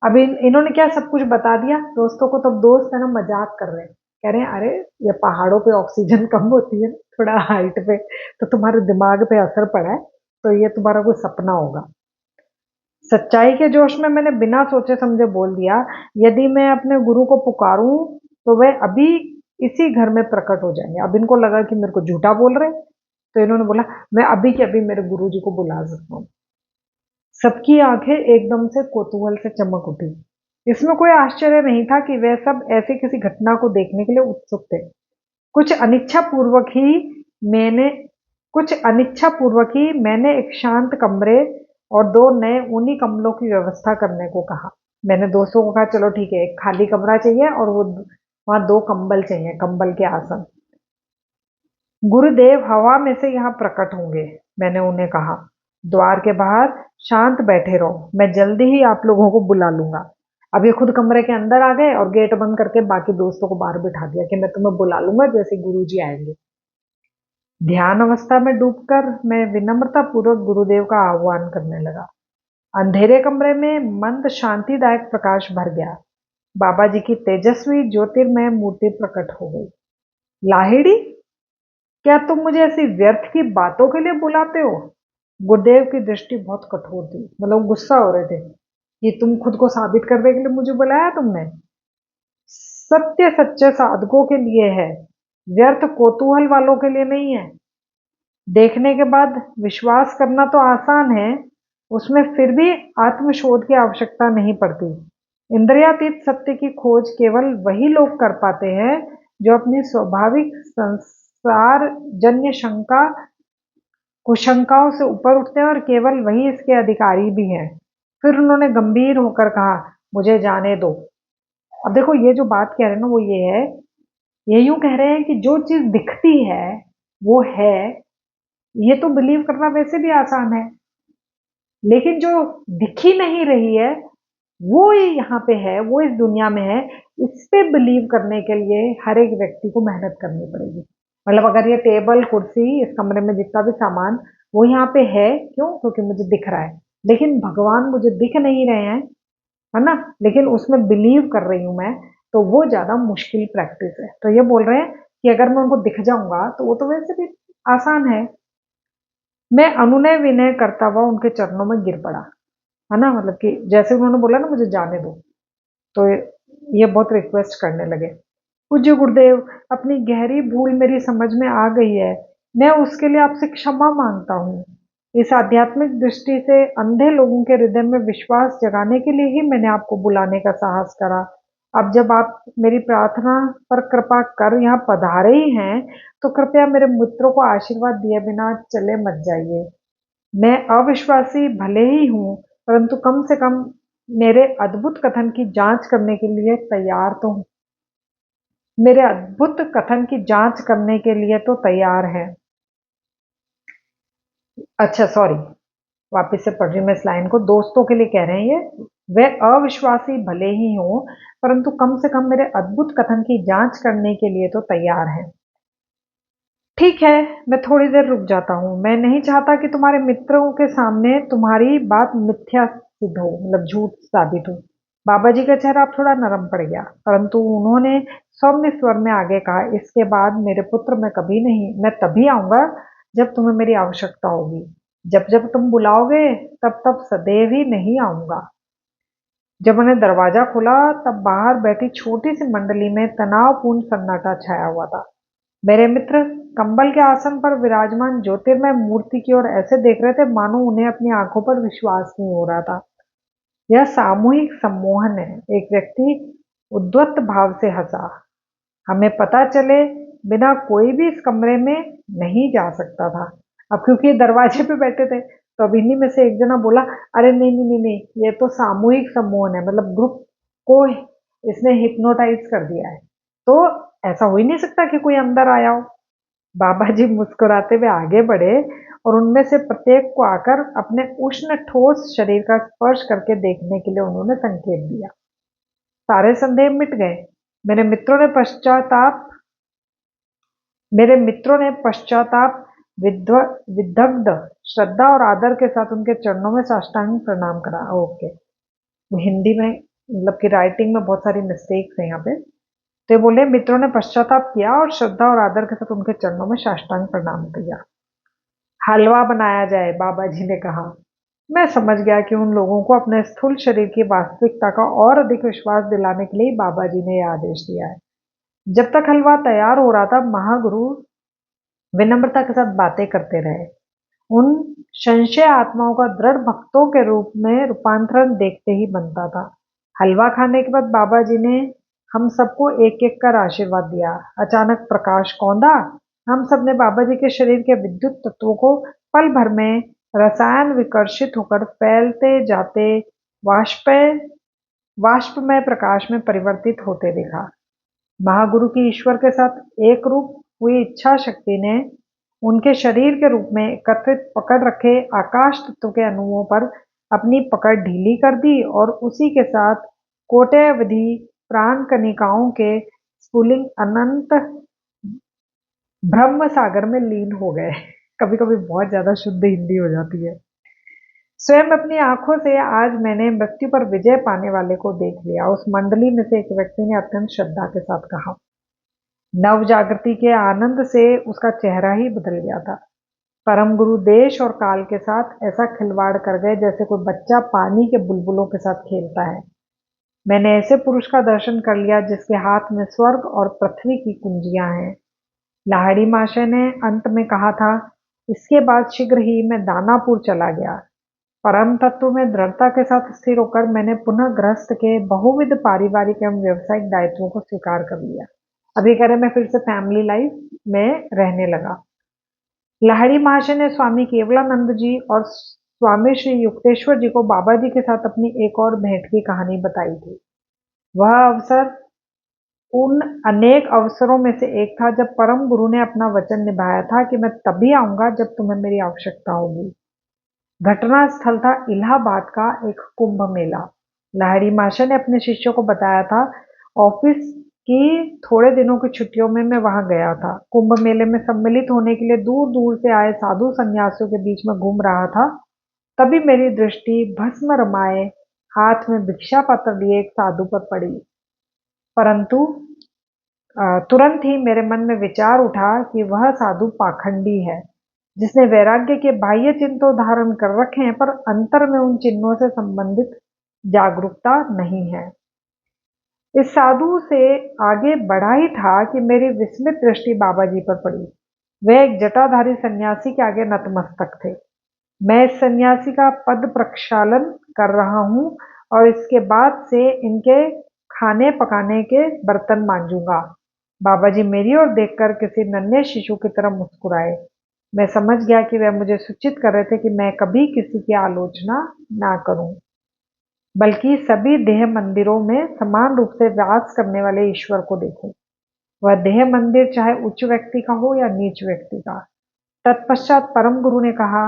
[SPEAKER 1] अभी इन्होंने क्या सब कुछ बता दिया दोस्तों को। तब दोस्त है ना मजाक कर रहे हैं, कह रहे हैं, अरे ये पहाड़ों पे ऑक्सीजन कम होती है थोड़ा हाइट पे, तो तुम्हारे दिमाग पे असर पड़ा है, तो ये तुम्हारा कोई सपना होगा। सच्चाई के जोश में मैंने बिना सोचे समझे बोल दिया, यदि मैं अपने गुरु को पुकारूं तो वह अभी इसी घर में प्रकट हो जाएंगे। अब इनको लगा कि मेरे को झूठा बोल रहे हैं, तो इन्होंने बोला, मैं अभी के अभी मेरे गुरु जी को बुला सकता हूँ। सबकी आंखें एकदम से कौतूहल से चमक उठी। इसमें कोई आश्चर्य नहीं था कि वे सब ऐसी किसी घटना को देखने के लिए उत्सुक थे। कुछ अनिच्छा पूर्वक ही मैंने कुछ अनिच्छा पूर्वक ही मैंने एक शांत कमरे और 2 नए ऊनी कम्बलों की व्यवस्था करने को कहा। मैंने दोस्तों को कहा, चलो ठीक है, एक खाली कमरा चाहिए और वो वहां 2 कंबल चाहिए, कंबल के आसन। गुरुदेव हवा में से यहाँ प्रकट होंगे, मैंने उन्हें कहा। द्वार के बाहर शांत बैठे रहो, मैं जल्दी ही आप लोगों को बुला लूंगा। अब ये खुद कमरे के अंदर आ गए और गेट बंद करके बाकी दोस्तों को बाहर बिठा दिया कि मैं तुम्हें बुला लूंगा जैसे गुरुजी आएंगे। ध्यान अवस्था में डूबकर मैं विनम्रता पूर्वक गुरुदेव का आह्वान करने लगा। अंधेरे कमरे में मंद शांतिदायक प्रकाश भर गया। बाबा जी की तेजस्वी ज्योतिर्मय मूर्ति प्रकट हो गई। लाहिड़ी, क्या तुम मुझे ऐसी व्यर्थ की बातों के लिए बुलाते हो? गुरुदेव की दृष्टि बहुत कठोर थी, मतलब गुस्सा हो रहे थे कि तुम खुद को साबित करने के लिए मुझे बुलाया तुमने। सत्य सच्चे साधकों के लिए है, व्यर्थ कौतूहल वालों के लिए नहीं है। देखने के बाद विश्वास करना तो आसान है, उसमें फिर भी आत्मशोध की आवश्यकता नहीं पड़ती। इंद्रियातीत सत्य की खोज केवल वही लोग कर पाते हैं जो अपनी स्वाभाविक संसार जन्य शंका कुशंकाओं से ऊपर उठते हैं और केवल वही इसके अधिकारी भी हैं। फिर उन्होंने गंभीर होकर कहा, मुझे जाने दो। अब देखो ये जो बात कह रहे हैं ना वो ये है, ये यूं कह रहे हैं कि जो चीज दिखती है वो है, ये तो बिलीव करना वैसे भी आसान है, लेकिन जो दिख ही नहीं रही है वो यहाँ पे है, वो इस दुनिया में है, इस पे बिलीव करने के लिए हर एक व्यक्ति को मेहनत करनी पड़ेगी। मतलब अगर ये टेबल कुर्सी इस कमरे में जितना भी सामान वो यहाँ पे है, क्यों? क्योंकि मुझे दिख रहा है, लेकिन भगवान मुझे दिख नहीं रहे हैं, है ना, लेकिन उसमें बिलीव कर रही हूं मैं, तो वो ज्यादा मुश्किल प्रैक्टिस है। तो ये बोल रहे हैं कि अगर मैं उनको दिख जाऊंगा तो वो तो वैसे भी आसान है। मैं अनुनय विनय करता हुआ उनके चरणों में गिर पड़ा, है ना, मतलब कि जैसे उन्होंने बोला ना मुझे जाने दो, तो ये बहुत रिक्वेस्ट करने लगे। पूज्य गुरुदेव, अपनी गहरी भूल मेरी समझ में आ गई है, मैं उसके लिए आपसे क्षमा मांगता हूँ। इस आध्यात्मिक दृष्टि से अंधे लोगों के हृदय में विश्वास जगाने के लिए ही मैंने आपको बुलाने का साहस करा। अब जब आप मेरी प्रार्थना पर कृपा कर यहाँ पधारे ही हैं, तो कृपया मेरे मित्रों को आशीर्वाद दिए बिना चले मत जाइए। मैं अविश्वासी भले ही हूँ, परंतु कम से कम मेरे अद्भुत कथन की जांच करने के लिए तैयार तो हूँ, मेरे अद्भुत कथन की जांच करने के लिए तो तैयार है। अच्छा सॉरी, वापस से पढ़ रही हूँ मैं इस लाइन को, दोस्तों के लिए कह रहे हैं ये। वे अविश्वासी भले ही हों, परंतु कम से कम मेरे अद्भुत कथन की जांच करने के लिए तो तैयार हैं। ठीक है, मैं थोड़ी देर रुक जाता हूँ। मैं नहीं चाहता कि तुम्हारे मित्रों के सामने तुम्हारी बात मिथ्या सिद्ध हो, मतलब झूठ साबित हो। बाबा जी का चेहरा अब थोड़ा नरम पड़ गया, परंतु उन्होंने सौम्य स्वर में आगे कहा, इसके बाद मेरे पुत्र मैं तभी आऊंगा जब तुम्हें मेरी आवश्यकता होगी। जब जब तुम बुलाओगे तब तब सदैव ही नहीं आऊंगा। जब मैंने दरवाजा खोला तब बाहर बैठी छोटी सी मंडली में तनावपूर्ण सन्नाटा छाया हुआ था। मेरे मित्र कंबल के आसन पर विराजमान ज्योतिर्मय मूर्ति की ओर ऐसे देख रहे थे मानो उन्हें अपनी आंखों पर विश्वास नहीं हो रहा था। यह सामूहिक सम्मोहन है। एक व्यक्ति उद्वत भाव से हंसा। हमें पता चले बिना कोई भी इस कमरे में नहीं जा सकता था। अब क्योंकि ये दरवाजे पे बैठे थे तो अब इन्हीं में से एक जना बोला, अरे नहीं नहीं नहीं नहीं, ये तो सामूहिक सम्मोहन है, मतलब ग्रुप को इसने हिप्नोटाइज कर दिया है, तो ऐसा हो ही नहीं सकता कि कोई अंदर आया हो। बाबा जी मुस्कुराते हुए आगे बढ़े और उनमें से प्रत्येक को आकर अपने उष्ण ठोस शरीर का स्पर्श करके देखने के लिए उन्होंने संकेत दिया। सारे संदेह मिट गए। मेरे मित्रों ने पश्चाताप मेरे मित्रों ने पश्चाताप विदग्ध श्रद्धा और आदर के साथ उनके चरणों में साष्टांग प्रणाम करा। ओके, वो हिंदी में, मतलब कि राइटिंग में बहुत सारी मिस्टेक्स है यहाँ पे। तो ये बोले मित्रों ने पश्चाताप किया और श्रद्धा और आदर के साथ उनके चरणों में साष्टांग प्रणाम किया। हलवा बनाया जाए, बाबा जी ने कहा। मैं समझ गया कि उन लोगों को अपने स्थूल शरीर की वास्तविकता का और अधिक विश्वास दिलाने के लिए बाबा जी ने यह आदेश दिया है। जब तक हलवा तैयार हो रहा था महागुरु विनम्रता के साथ बातें करते रहे। उन संशय आत्माओं का दृढ़ भक्तों के रूप में रूपांतरण देखते ही बनता था। हलवा खाने के बाद बाबा जी ने हम सबको एक एक कर आशीर्वाद दिया। अचानक प्रकाश कौंधा। हम सब ने बाबा जी के शरीर के विद्युत तत्वों को पल भर में रसायन विकर्षित होकर फैलते जाते वाष्प वाष्पमय प्रकाश में परिवर्तित होते देखा। महागुरु की ईश्वर के साथ एक रूप हुई इच्छा शक्ति ने उनके शरीर के रूप में एकत्रित पकड़ रखे आकाश तत्व के अणुओं पर अपनी पकड़ ढीली कर दी और उसी के साथ कोट्यावधि प्राण कणिकाओं के स्फुलिंग अनंत ब्रह्म सागर में लीन हो गए। कभी कभी बहुत ज्यादा शुद्ध हिंदी हो जाती है। स्वयं अपनी आंखों से आज मैंने मृत्यु पर विजय पाने वाले को देख लिया। उस मंडली में से एक व्यक्ति ने अत्यंत श्रद्धा के साथ कहा। नव जागृति के आनंद से उसका चेहरा ही बदल गया था। परम गुरु देश और काल के साथ ऐसा खिलवाड़ कर गए जैसे कोई बच्चा पानी के बुलबुलों के साथ खेलता है। मैंने ऐसे पुरुष का दर्शन कर लिया जिसके हाथ में स्वर्ग और पृथ्वी की कुंजियां हैं। लाहिड़ी महाशय ने अंत में कहा था, इसके बाद शीघ्र ही मैं दानापुर चला गया। परम तत्व में दृढ़ता के साथ स्थिर होकर मैंने पुनः गृहस्थ के बहुविध पारिवारिक एवं व्यावसायिक दायित्वों को स्वीकार कर लिया। अभी कह रहे मैं फिर से फैमिली लाइफ में रहने लगा। लाहिड़ी महाशय ने स्वामी केवलानंद जी और स्वामी श्री युक्तेश्वर जी को बाबा जी के साथ अपनी एक और भेंट की कहानी बताई थी। वह अवसर उन अनेक अवसरों में से एक था जब परम गुरु ने अपना वचन निभाया था कि मैं तभी आऊंगा जब तुम्हें मेरी आवश्यकता होगी। घटना स्थल था इलाहाबाद का एक कुंभ मेला। लाहिड़ी महाशय ने अपने शिष्यों को बताया था, ऑफिस की थोड़े दिनों की छुट्टियों में मैं वहां गया था। कुंभ मेले में सम्मिलित होने के लिए दूर दूर से आए साधु सन्यासियों के बीच में घूम रहा था। तभी मेरी दृष्टि भस्म रमाए हाथ में भिक्षा पत्र लिए एक साधु पर पड़ी। परंतु तुरंत ही मेरे मन में विचार उठा कि वह साधु पाखंडी है, जिसने वैराग्य के बाह्य चिन्ह तो धारण कर रखे हैं पर अंतर में उन चिन्हों से संबंधित जागरूकता नहीं है। इस साधु से आगे बढ़ा ही था कि मेरी विस्मित दृष्टि बाबा जी पर पड़ी। वे एक जटाधारी सन्यासी के आगे नतमस्तक थे। मैं इस सन्यासी का पद प्रक्षालन कर रहा हूं और इसके बाद से इनके खाने पकाने के बर्तन मांजूंगा। बाबा जी मेरी ओर देखकर किसी नन्हे शिशु की तरह मुस्कुराए। मैं समझ गया कि वह मुझे सूचित कर रहे थे कि मैं कभी किसी की आलोचना ना करूं, बल्कि सभी देह मंदिरों में समान रूप से वास करने वाले ईश्वर को देखूं। वह देह मंदिर चाहे उच्च व्यक्ति का हो या नीच व्यक्ति का। तत्पश्चात परम गुरु ने कहा,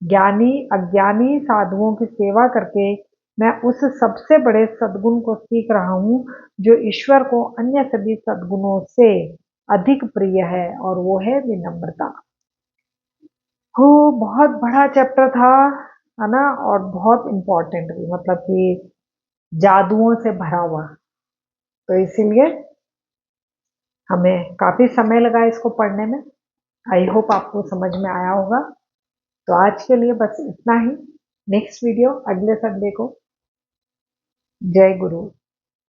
[SPEAKER 1] ज्ञानी अज्ञानी साधुओं की सेवा करके मैं उस सबसे बड़े सद्गुण को सीख रहा हूं जो ईश्वर को अन्य सभी सद्गुणों से अधिक प्रिय है, और वो है विनम्रता। हो, बहुत बड़ा चैप्टर था, है ना, और बहुत इंपॉर्टेंट भी, मतलब कि जादुओं से भरा हुआ। तो इसीलिए हमें काफी समय लगा इसको पढ़ने में। आई होप आपको समझ में आया होगा। तो आज के लिए बस इतना ही। नेक्स्ट वीडियो अगले संडे को। जय गुरु।